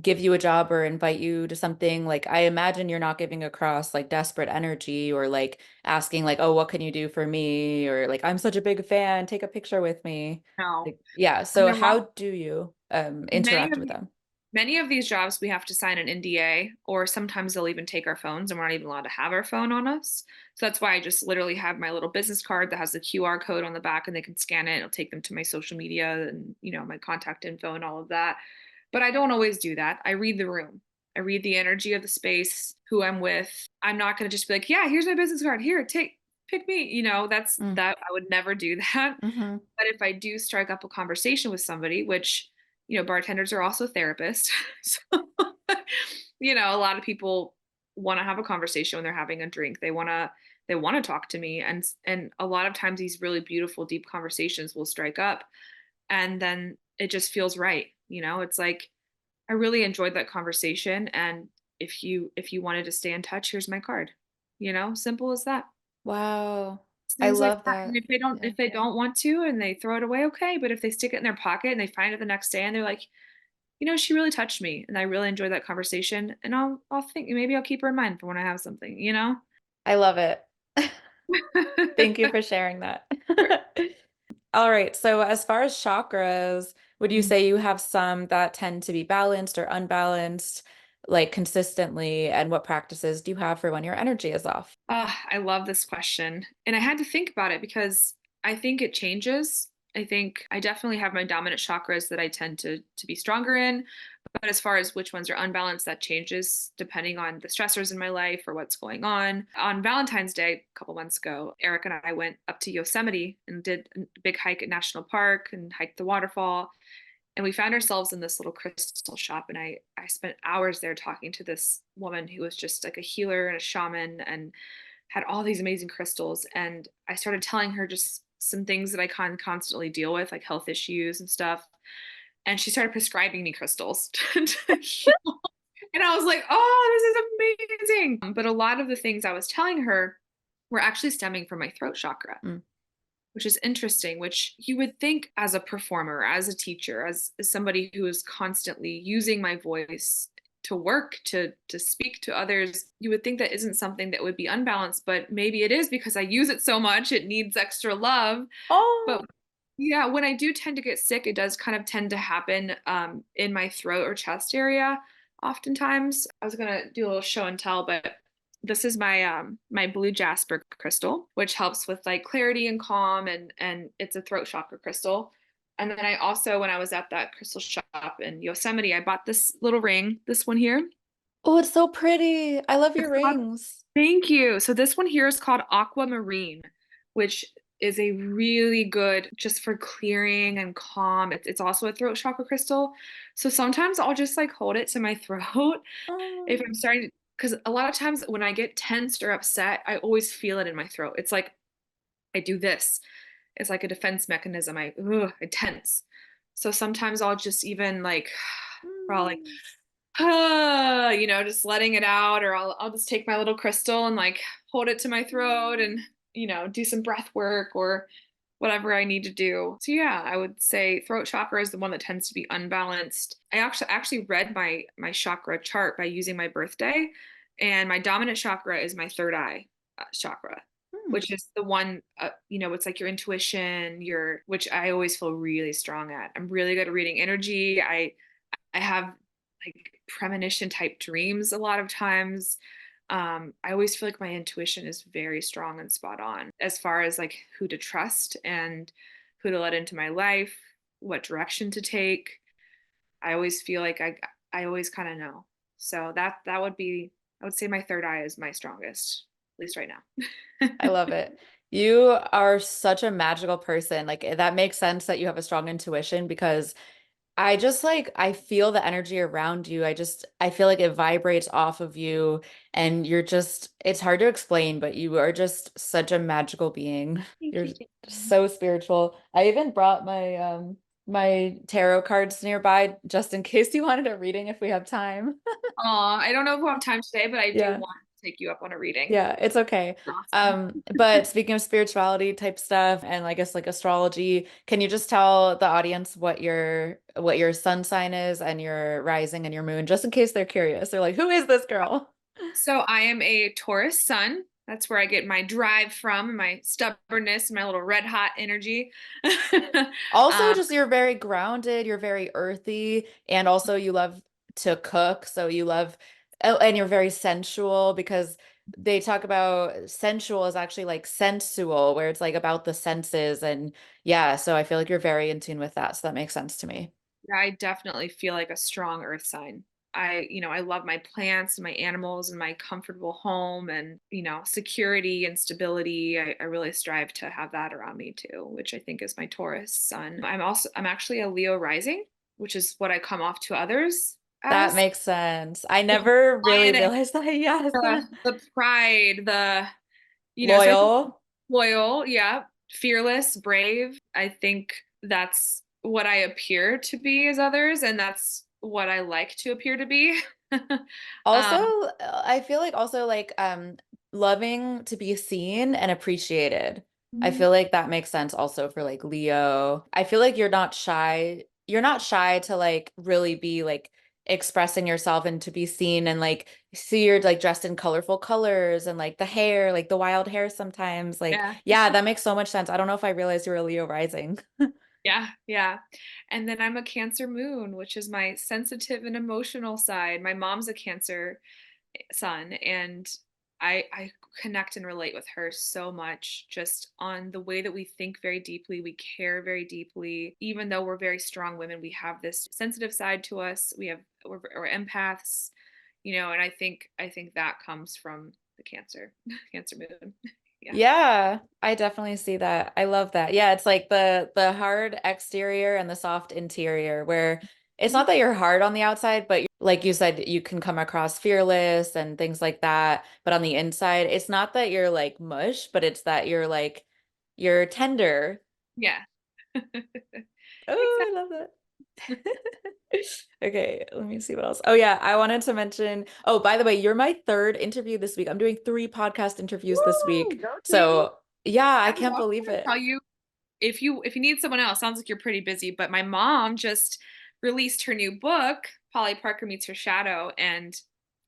give you a job or invite you to something? Like, I imagine you're not giving across like desperate energy or like asking, like, oh, what can you do for me? Or like, I'm such a big fan, take a picture with me. No. Like, yeah. And So, there how do you many interact of with them? many of these jobs we have to sign an NDA, or sometimes they'll even take our phones and we're not even allowed to have our phone on us. So that's why I just literally have my little business card that has the QR code on the back and they can scan it. It'll take them to my social media and my contact info and all of that. But I don't always do that. I read the room. I read the energy of the space, who I'm with. I'm not going to just be like, "Yeah, here's my business card. Here, take pick me." Mm, That I would never do that. hmm. But if I do strike up a conversation with somebody, which, bartenders are also therapists. So, a lot of people want to have a conversation when they're having a drink. They want to talk to me, and a lot of times these really beautiful deep conversations will strike up, and then it just feels right. It's like I really enjoyed that conversation, and if you wanted to stay in touch, here's my card. Simple as that. Wow. I Things like love that. And that. if they don't Yeah. if they don't want to and they throw it away, okay. But if they stick it in their pocket and they find it the next day and they're like, she really touched me and I really enjoyed that conversation, and I'll think maybe I'll keep her in mind for when I have something. I love it. Thank you for sharing that. Sure. All right. So as far as chakras, Would you say you have some that tend to be balanced or unbalanced, like consistently? And what practices do you have for when your energy is off? I love this question. And I had to think about it because I think it changes. I think I definitely have my dominant chakras that I tend to be stronger in. But as far as which ones are unbalanced, that changes depending on the stressors in my life or what's going on. On Valentine's Day, a couple months ago, Eric and I went up to Yosemite and did a big hike at National Park and hiked the waterfall. And we found ourselves in this little crystal shop. And I spent hours there talking to this woman who was just like a healer and a shaman and had all these amazing crystals. And I started telling her just some things that I constantly deal with, like health issues and stuff. And she started prescribing me crystals to heal. And I was like, oh, this is amazing. But a lot of the things I was telling her were actually stemming from my throat chakra, Mm. which is interesting, which you would think as a performer, as a teacher, as somebody who is constantly using my voice to work, to speak to others, you would think that isn't something that would be unbalanced, but maybe it is because I use it so much, it needs extra love. Oh, But yeah, when I do tend to get sick, it does kind of tend to happen in my throat or chest area. Oftentimes, I was gonna do a little show and tell, but this is my blue jasper crystal, which helps with like clarity and calm, and it's a throat chakra crystal. And then I also, when I was at that crystal shop in Yosemite, I bought this little ring, this one here. oh, it's so pretty. I love your It's called rings. Thank you. So this one here is called Aquamarine, which is a really good just for clearing and calm. It's also a throat chakra crystal. So sometimes I'll just like hold it to my throat if Oh. I'm starting because a lot of times when I get tensed or upset, I always feel it in my throat. It's like I do this. It's like a defense mechanism. I tense. So sometimes I'll just even like, or I'll like Mm. just letting it out, or I'll just take my little crystal and like hold it to my throat and do some breath work or whatever I need to do. So yeah, I would say throat chakra is the one that tends to be unbalanced. I actually read my chakra chart by using my birthday, and my dominant chakra is my third eye chakra, Mm. which is the one it's like your intuition, your which I always feel really strong at. I'm really good at reading energy. I have like premonition type dreams a lot of times. I always feel like my intuition is very strong and spot on as far as like who to trust and who to let into my life, what direction to take. I always feel like I always kind of know. So that would be, I would say my third eye is my strongest, at least right now. I love it. You are such a magical person. Like that makes sense that you have a strong intuition because I just like I feel the energy around you. I feel like it vibrates off of you and you're just it's hard to explain, but you are just such a magical being. Thank You're you, Jamie. so spiritual. I even brought my tarot cards nearby just in case you wanted a reading if we have time. Aw, I don't know if we'll have time today, but I do Yeah. want to take you up on a reading. Yeah, it's okay. Awesome. But speaking of spirituality type stuff and I guess like astrology, can you just tell the audience what your sun sign is and your rising and your moon, just in case they're curious? They're like, who is this girl? So I am a Taurus sun. That's where I get my drive from, my stubbornness, my little red hot energy. Also, um, just you're very grounded, you're very earthy, and also you love to cook, so you love oh, and you're very sensual because they talk about sensual is actually like sensual, where it's like about the senses and yeah, so I feel like you're very in tune with that, so that makes sense to me. yeah, I definitely feel like a strong earth sign. I love my plants and my animals and my comfortable home and, security and stability. I really strive to have that around me too, which I think is my Taurus sun. I'm actually a Leo rising, which is what I come off to others That as. makes sense. I The never really lion, realized that. Yes. the pride, so I think Loyal. loyal, yeah, fearless, brave. I think that's what I appear to be as others, and that's what I like to appear to be. Also, um, I feel like also like loving to be seen and appreciated. I mhm, feel like that makes sense also for like Leo. I feel like you're not shy. You're not shy to like really be like expressing yourself and to be seen and like see you're like dressed in colorful colors and like the hair, like the wild hair sometimes. Like, yeah. yeah, that makes so much sense. I don't know if I realized you were a Leo rising. Yeah, yeah. And then I'm a Cancer moon, which is my sensitive and emotional side. My mom's a Cancer son, and I connect and relate with her so much just on the way that we think very deeply, we care very deeply. Even though we're very strong women, we have this sensitive side to us. We're empaths, and I think that comes from the Cancer, Cancer moon. Yeah. Yeah, I definitely see that. I love that. Yeah, it's like the hard exterior and the soft interior where it's Mhm. not that you're hard on the outside, but like you said, you can come across fearless and things like that. But on the inside, it's not that you're like mush, but it's that you're like you're tender. Yeah. Oh, I Exactly. love that. Okay, let me see what else. Oh yeah, I wanted to mention, oh, by the way, you're my third interview this week. I'm doing three podcast interviews this week. Woo, go team. So yeah, I I was can't also believe going to it. tell you, if you need someone else, sounds like you're pretty busy, but my mom just released her new book, Polly Parker Meets Her Shadow, and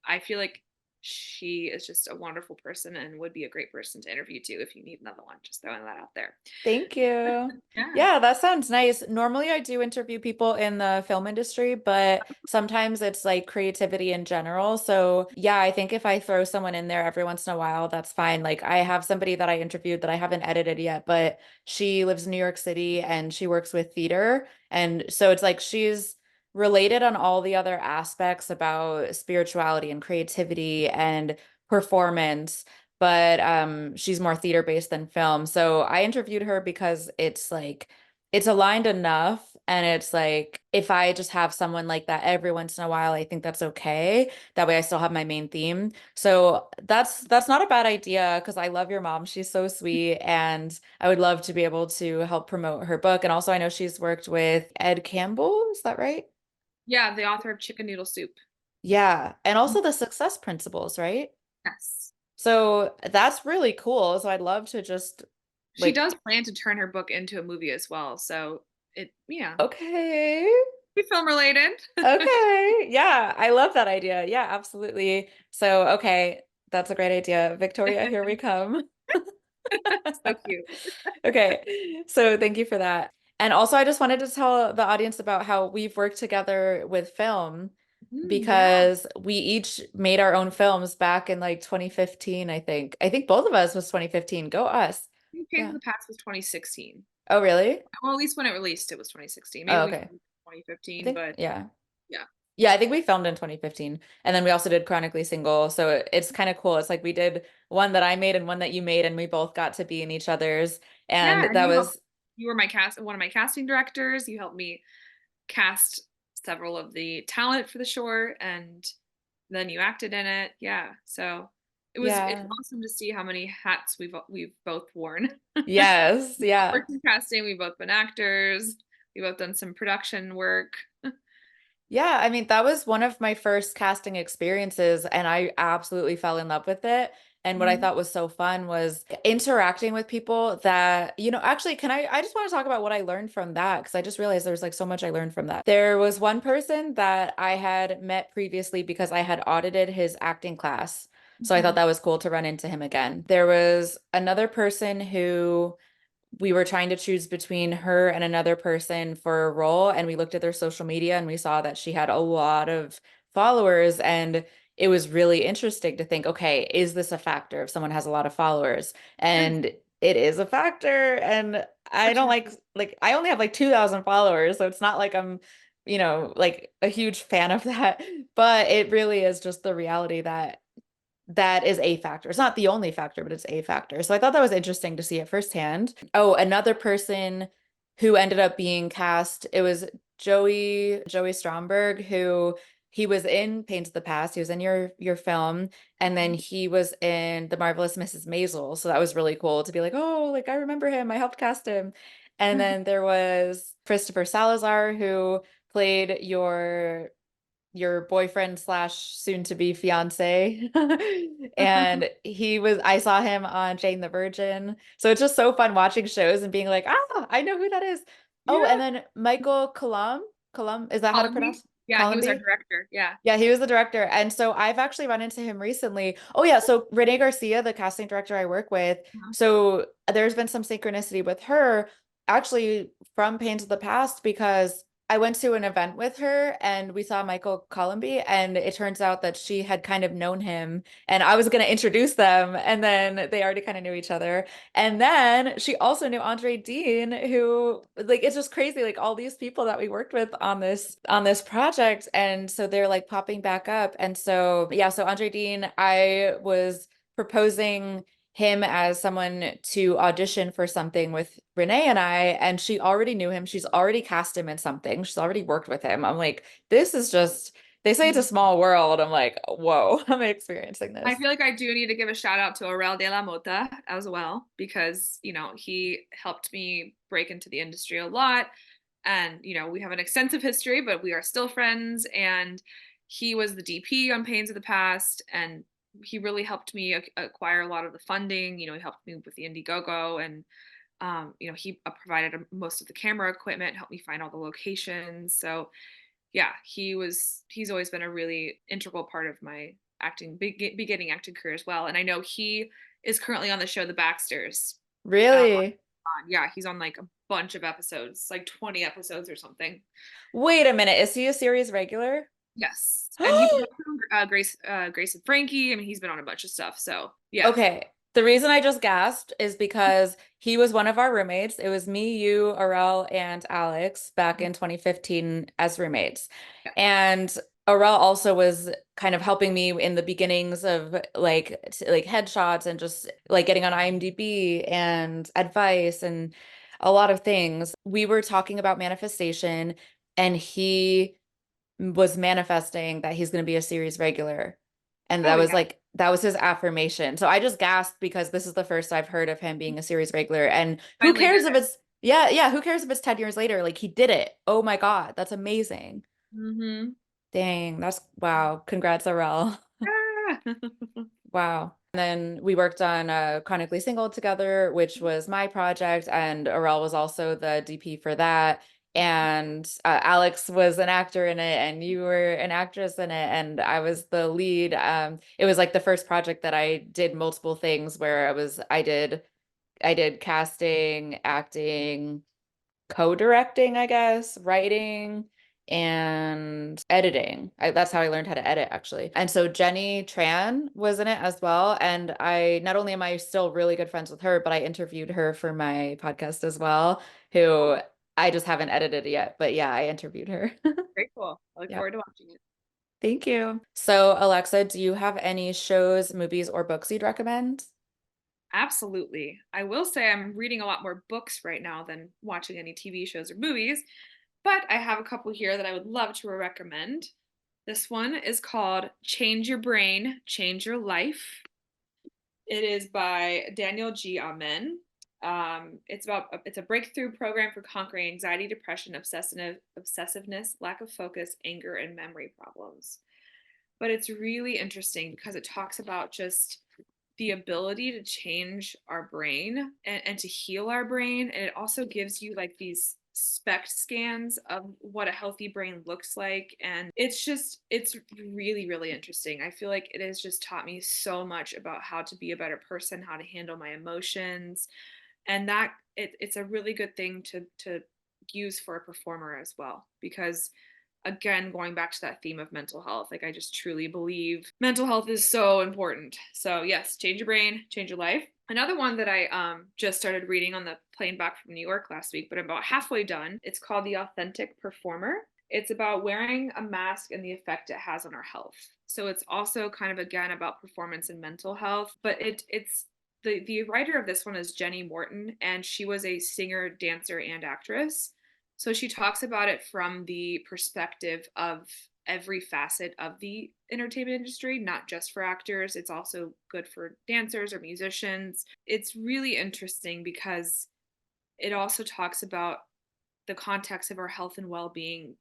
I feel like she is just a wonderful person and would be a great person to interview too if you need another one. Just throwing that out there. Thank you. Yeah. Yeah, that sounds nice. Normally, I do interview people in the film industry, but sometimes it's like creativity in general. So, yeah, I think if I throw someone in there every once in a while, that's fine. Like, I have somebody that I interviewed that I haven't edited yet, but she lives in New York City and she works with theater. And so it's like she's related on all the other aspects about spirituality and creativity and performance, but she's more theater based than film. So I interviewed her because it's like it's aligned enough, and it's like if I just have someone like that every once in a while, I think that's okay. That way I still have my main theme. So that's not a bad idea because I love your mom. She's so sweet, and I would love to be able to help promote her book. And also I know she's worked with Ed Campbell, is that right? Yeah, the author of Chicken Noodle Soup. Yeah, and also the success principles, right? Yes. So that's really cool. So I'd love to just She like, does plan to turn her book into a movie as well. So yeah, okay, be film related. okay. Yeah, I love that idea. Yeah, absolutely. So, okay, that's a great idea. Victoria, here we come. So cute. Okay, so thank you for that. And also, I just wanted to tell the audience about how we've worked together with film Yeah. because we each made our own films back in like 2015, I think. I think both of us was 2015. Go us. I think Pain of Yeah. the Past was 2016. Oh, really? Well, at least when it released, it was 2016. Maybe Oh, we okay. filmed in I 2015, think, but yeah. yeah. Yeah, I think we filmed in 2015. And then we also did Chronically Single. So it's kind of cool. It's like we did one that I made and one that you made, and we both got to be in each other's. And Yeah, and that was, you were one of my casting directors. You helped me cast several of the talent for the short, and then you acted in it. Yeah. So it's yeah. awesome to see how many hats we've both worn. Yes. Yeah. Worked in casting, we've both been actors, we've both done some production work. Yeah, I mean, that was one of my first casting experiences, and I absolutely fell in love with it. And what I Mhm. thought was so fun was interacting with people that, actually, I just want to talk about what I learned from that because I just realized there's like so much I learned from that. There was one person that I had met previously because I had audited his acting class. So I thought Mhm. that was cool to run into him again. There was another person who we were trying to choose between her and another person for a role, and we looked at their social media and we saw that she had a lot of followers, and it was really interesting to think, okay, is this a factor if someone has a lot of followers? Yes, And it is a factor, and I don't fortunately. like I only have like 2,000 followers, so it's not like I'm like a huge fan of that, but it really is just the reality that that is a factor. It's not the only factor, but it's a factor. So I thought that was interesting to see it firsthand. Oh, another person who ended up being cast, it was Joey Stromberg, who he was in Pains of the Past. He was in your film, and then he was in The Marvelous Mrs. Maisel. So that was really cool to be like, oh, like I remember him. I helped cast him. And then there was Christopher Salazar, who played your boyfriend slash soon to be fiance. And I saw him on Jane the Virgin. So it's just so fun watching shows and being like, I know who that is. Oh, and Yeah. then Michael Colum, is that how to Columby. pronounce? Yeah, he was our Columby? director. Yeah. Yeah, he was the director. And so I've actually run into him recently. Oh yeah, so Renee Garcia, the casting director I work with. Uh-huh. So there's been some synchronicity with her. actually from Pains of the Past because I went to an event with her and we saw Michael Columby, and it turns out that she had kind of known him and I was going to introduce them, and then they already kind of knew each other. And then she also knew Andre Dean, who like it's just crazy, like all these people that we worked with on this project. And so they're like popping back up. And so yeah, so Andre Dean, I was proposing him as someone to audition for something with Renee and I, and she already knew him. She's already cast him in something. She's already worked with him. I'm like, this is just, they say it's a Mhm. small world. I'm like, whoa, I'm experiencing I this. feel like I do need to give a shout out to Aurel de la Mota as well, because, he helped me break into the industry a lot. And, we have an extensive history, but we are still friends. And he was the DP on Pains of the Past. And he really helped me acquire a lot of the funding. He helped me with the Indiegogo, and he provided most of the camera equipment, helped me find all the locations. So yeah, he's always been a really integral part of my beginning acting career as well. And I know he is currently on the show The Baxters. Really? Yeah, he's on like a bunch of episodes, like 20 episodes or something. Wait a minute. Is he a series regular? Yes, and he was also Grace and Frankie. I mean, he's been on a bunch of stuff. So yeah. Okay. The reason I just gasped is because he was one of our roommates. It was me, you, Aurel, and Alex back in 2015 as roommates. Yeah. And Aurel also was kind of helping me in the beginnings of like headshots and just like getting on IMDb and advice and a lot of things. We were talking about manifestation, and he was manifesting that he's going to be a series regular. And Oh yeah. that was his affirmation. So I just gasped because this is the first I've heard of him being a series regular. And who Finally did cares if it. it's, yeah, who cares if it's 10 years later? Like he did it. Oh my God, that's amazing. Mm-hmm. Dang, that's wow. Congrats, Arel. Ah. Wow. And then we worked on Chronically Single together, which was my project, and Aurel was also the DP for that. And Alex was an actor in it, and you were an actress in it, and I was the lead. It was like the first project that I did multiple things where I did casting, acting, co-directing, I guess, writing, and editing. That's how I learned how to edit, actually. And so Jenny Tran was in it as well. And I not only am I still really good friends with her, but I interviewed her for my podcast as well, who I just haven't edited yet. But yeah, I interviewed her. Very cool. I look Yeah. forward to watching it. Thank you. So, Alexa, do you have any shows, movies, or books you'd recommend? Absolutely. I will say I'm reading a lot more books right now than watching any TV shows or movies, but I have a couple here that I would love to recommend. This one is called Change Your Brain, Change Your Life. It is by Daniel G. Amen. It's a breakthrough program for conquering anxiety, depression, obsessiveness, lack of focus, anger, and memory problems. But it's really interesting because it talks about just the ability to change our brain and to heal our brain. And it also gives you like these SPECT scans of what a healthy brain looks like. And it's really, really interesting. I feel like it has just taught me so much about how to be a better person, how to handle my emotions. And it's a really good thing to use for a performer as well, because again, going back to that theme of mental health, like I just truly believe mental health is so important. So yes, change your brain, change your life. Another one that I just started reading on the plane back from New York last week, but I'm about halfway done. It's called The Authentic Performer. It's about wearing a mask and the effect it has on our health. So it's also kind of again about performance and mental health, but it's the writer of this one is Jenny Morton, and she was a singer, dancer, and actress. So she talks about it from the perspective of every facet of the entertainment industry, not just for actors. It's also good for dancers or musicians. It's really interesting because it also talks about the context of our health and well-being,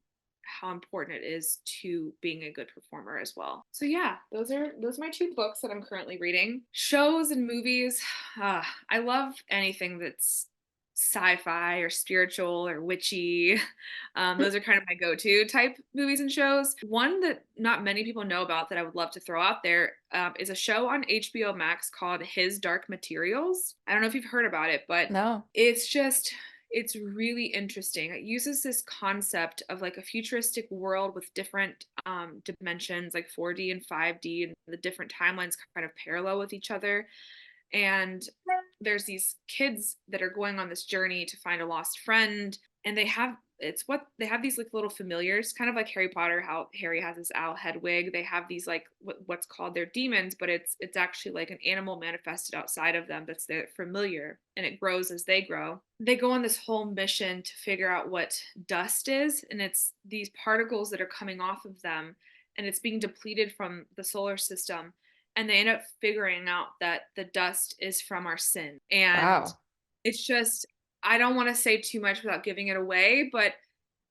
how important it is to being a good performer as well. So yeah, those are my two books that I'm currently reading. Shows and movies. I love anything that's sci-fi or spiritual or witchy. Those are kind of my go-to type movies and shows. One that not many people know about that I would love to throw out there is a show on HBO Max called His Dark Materials. I don't know if you've heard about it, but No. it's just It's really interesting. It uses this concept of like a futuristic world with different dimensions, like 4D and 5D, and the different timelines kind of parallel with each other. And there's these kids that are going on this journey to find a lost friend, and they have these like little familiars, kind of like Harry Potter, how Harry has his owl head wig. They have these like what's called their demons, but it's actually like an animal manifested outside of them that's their familiar, and it grows as they grow. They go on this whole mission to figure out what dust is, and it's these particles that are coming off of them, and it's being depleted from the solar system, and they end up figuring out that the dust is from our sin. And Wow. it's just, I don't want to say too much without giving it away, but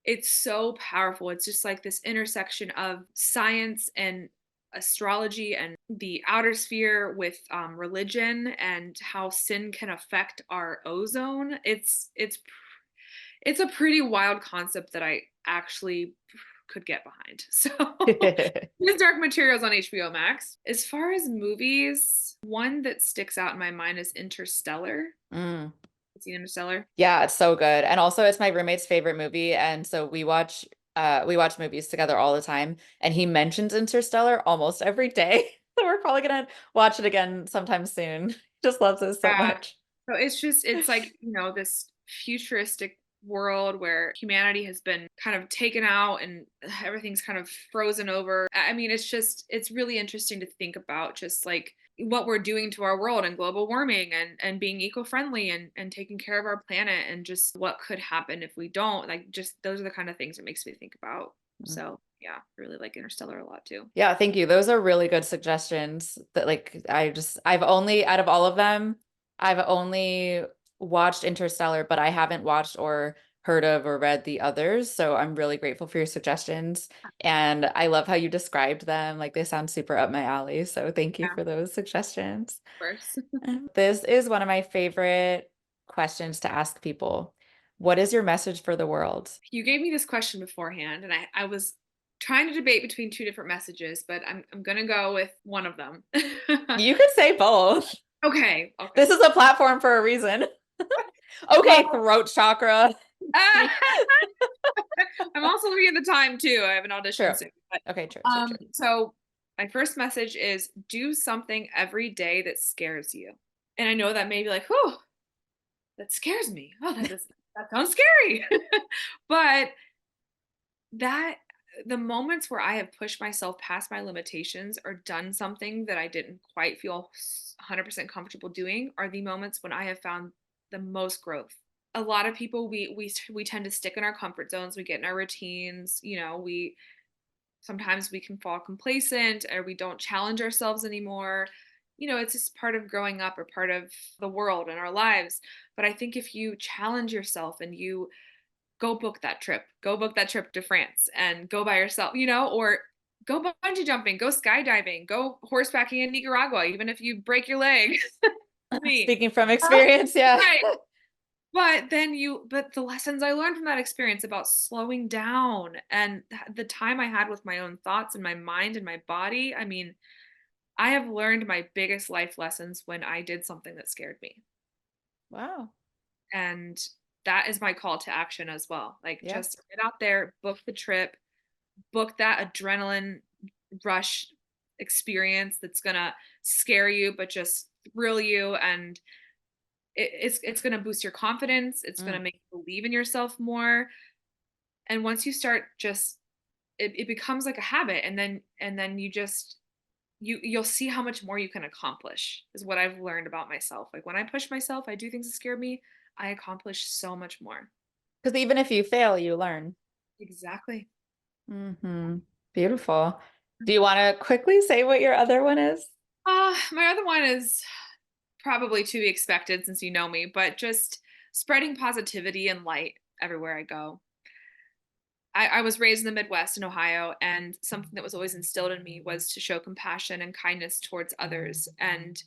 it's so powerful. It's just like this intersection of science and astrology and the outer sphere with religion, and how sin can affect our ozone. It's a pretty wild concept that I actually could get behind. So His Dark Materials on HBO Max. As far as movies, one that sticks out in my mind is Interstellar. Mm. Seen Interstellar? Yeah, it's so good. And also it's my roommate's favorite movie. And so we watch movies together all the time. And he mentions Interstellar almost every day. So we're probably gonna watch it again sometime soon. He just loves it so Yeah. much. So it's like, this futuristic world where humanity has been kind of taken out and everything's kind of frozen over. I mean, it's really interesting to think about just like what we're doing to our world and global warming and being eco-friendly and taking care of our planet, and just what could happen if we don't. Like, just those are the kind of things it makes me think about. So yeah, really like Interstellar a lot too. Yeah, thank you. Those are really good suggestions that like I've only out of all of them, I've only watched Interstellar, but I haven't watched or heard of or read the others. So I'm really grateful for your suggestions. And I love how you described them. Like they sound super up my alley. So thank you Yeah, for those suggestions. of course. This is one of my favorite questions to ask people. What is your message for the world? You gave me this question beforehand, and I was trying to debate between two different messages, but I'm gonna go with one of them. You could say both. Okay, This okay. is a platform for a reason. Well, Okay, throat chakra. I'm also looking at the time too. I have an audition True. soon. But Okay, true, true, true. so my first message is do something every day that scares you. And I know that may be like, whew, that scares me. Oh, that sounds scary. But that the moments where I have pushed myself past my limitations or done something that I didn't quite feel 100% comfortable doing are the moments when I have found the most growth. A lot of people, we tend to stick in our comfort zones, we get in our routines, we sometimes we can fall complacent or we don't challenge ourselves anymore. It's just part of growing up or part of the world and our lives. But I think if you challenge yourself and you go book that trip to France and go by yourself, or go bungee jumping, go skydiving, go horsebacking in Nicaragua, even if you break your leg. Me. Speaking from experience, yeah. Right. But the lessons I learned from that experience about slowing down and the time I had with my own thoughts and my mind and my body, I mean, I have learned my biggest life lessons when I did something that scared me. Wow. And that is my call to action as well. Like, Yeah. just get out there, book the trip, book that adrenaline rush experience that's gonna scare you, but just thrill you. And it's gonna boost your confidence. It's gonna Mm. make you believe in yourself more. And once you start, just it becomes like a habit, and then you'll see how much more you can accomplish, is what I've learned about myself. Like, when I push myself, I do things that scare me, I accomplish so much more. Because even if you fail, you learn. Exactly. Beautiful. Do you want to quickly say what your other one is? My other one is probably to be expected since you know me, but just spreading positivity and light everywhere I go. I was raised in the Midwest in Ohio, and something that was always instilled in me was to show compassion and kindness towards others. And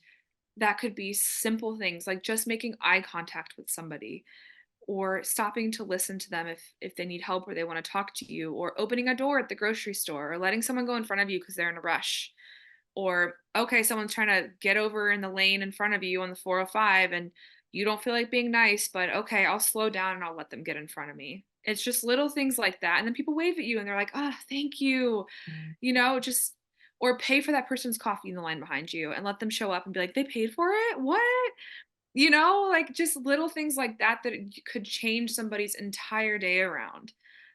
that could be simple things like just making eye contact with somebody, or stopping to listen to them if they need help or they want to talk to you, or opening a door at the grocery store, or letting someone go in front of you because they're in a rush, or okay, someone's trying to get over in the lane in front of you on the 405, and You don't feel like being nice, but okay, I'll slow down and I'll let them get in front of me. It's just little things like that. And then people wave at you and they're like, oh, thank you. Mm. Just, or pay for that person's coffee in the line behind you and let them show up and be like, they paid for it? What? Like just little things like that that could change somebody's entire day around.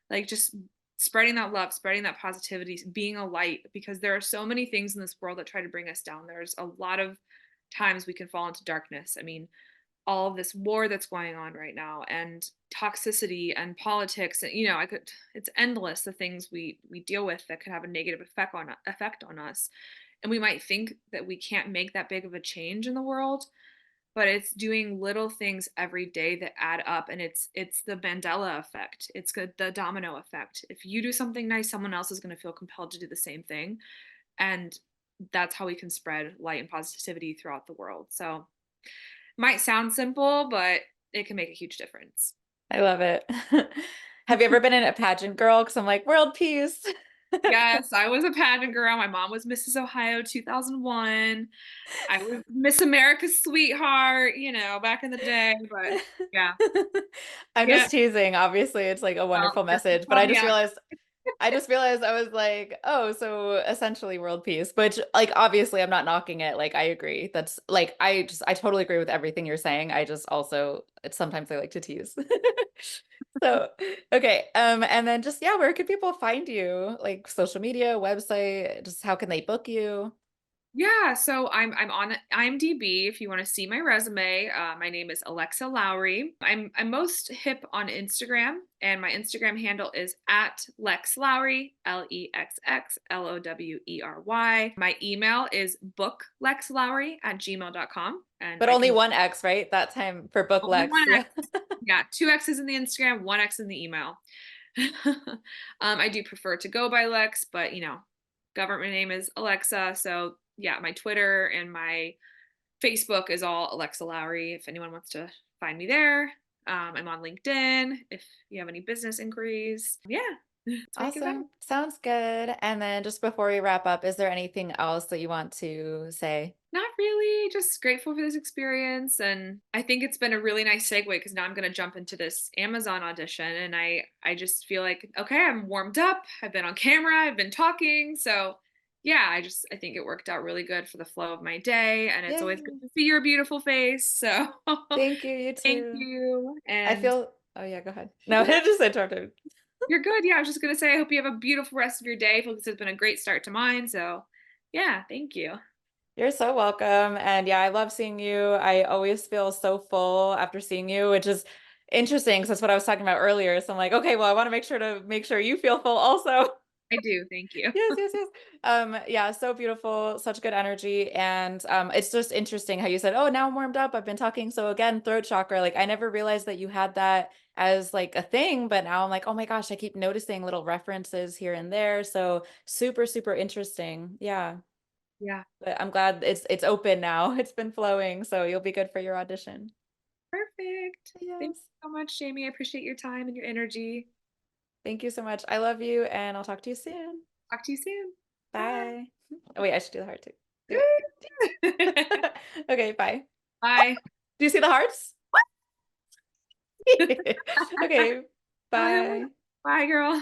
Like just spreading that love, spreading that positivity, being a light, because there are so many things in this world that try to bring us down. There's a lot of times we can fall into darkness. I mean, all of this war that's going on right now and toxicity and politics and it's endless, the things we deal with that could have a negative effect on us. And we might think that we can't make that big of a change in the world, but it's doing little things every day that add up. And it's the Mandela effect. It's the domino effect. If you do something nice, someone else is going to feel compelled to do the same thing. And that's how we can spread light and positivity throughout the world. So might sound simple, but it can make a huge difference. I love it. Have you ever been in a pageant, girl? Because I'm like, world peace. Yes, I was a pageant girl. My mom was Mrs. Ohio 2001. I was Miss America's sweetheart, back in the day. But yeah, I'm yeah. just teasing. Obviously, it's like a wonderful message, but Call me out. I just realized I was like, oh, so essentially world peace, which like obviously I'm not knocking it. Like I agree. That's like I totally agree with everything you're saying. I just also it's sometimes I like to tease. So okay. And then just yeah, where could people find you? Like social media, website, just how can they book you? Yeah, so I'm on IMDb if you want to see my resume. My name is Alexa Lowery. I'm most hip on Instagram, and my Instagram handle is at Lex Lowry, LEXXLOWERY. My email is booklexlowry@gmail.com, and But I only can one X, right? That time for book only Lex. one Yeah. X. Yeah, two X's in the Instagram, one X in the email. I do prefer to go by Lex, but government name is Alexa. So yeah, my Twitter and my Facebook is all Alexa Lowery. If anyone wants to find me there, I'm on LinkedIn. If you have any business inquiries, yeah, that's where you can find me. Awesome. Sounds good. And then just before we wrap up, is there anything else that you want to say? Not really, just grateful for this experience. And I think it's been a really nice segue because now I'm going to jump into this Amazon audition. And I just feel like, okay, I'm warmed up. I've been on camera, I've been talking. So yeah, I think it worked out really good for the flow of my day. And it's always good Yay. to see your beautiful face. So Thank you. You thank too. you. I And feel, oh yeah, go ahead. No, I yeah, just interrupted. you're good. Yeah, I was just going to say, I hope you have a beautiful rest of your day. I feel like this has been a great start to mine. So yeah, thank you. You're so welcome. And yeah, I love seeing you. I always feel so full after seeing you, which is interesting because that's what I was talking about earlier. So I'm like, okay, well, I want to make sure you feel full also. I do. Thank you. Yes, yes, yes. Yeah, so beautiful, such good energy. And it's just interesting how you said, oh, now I'm warmed up. I've been talking. So again, throat chakra, like I never realized that you had that as like a thing, but now I'm like, oh my gosh, I keep noticing little references here and there. So super, super interesting. Yeah. Yeah. But I'm glad it's open now. It's been flowing, so you'll be good for your audition. Perfect. Thank Yes. you so much, Jamie. I appreciate your time and your energy. Thank you so much. I love you, and I'll talk to you soon. Talk to you soon. Bye. Bye. Oh wait, I should do the heart too. Do it. Okay, bye. Bye. Do you see the hearts? Okay, Oh, bye. bye, girl.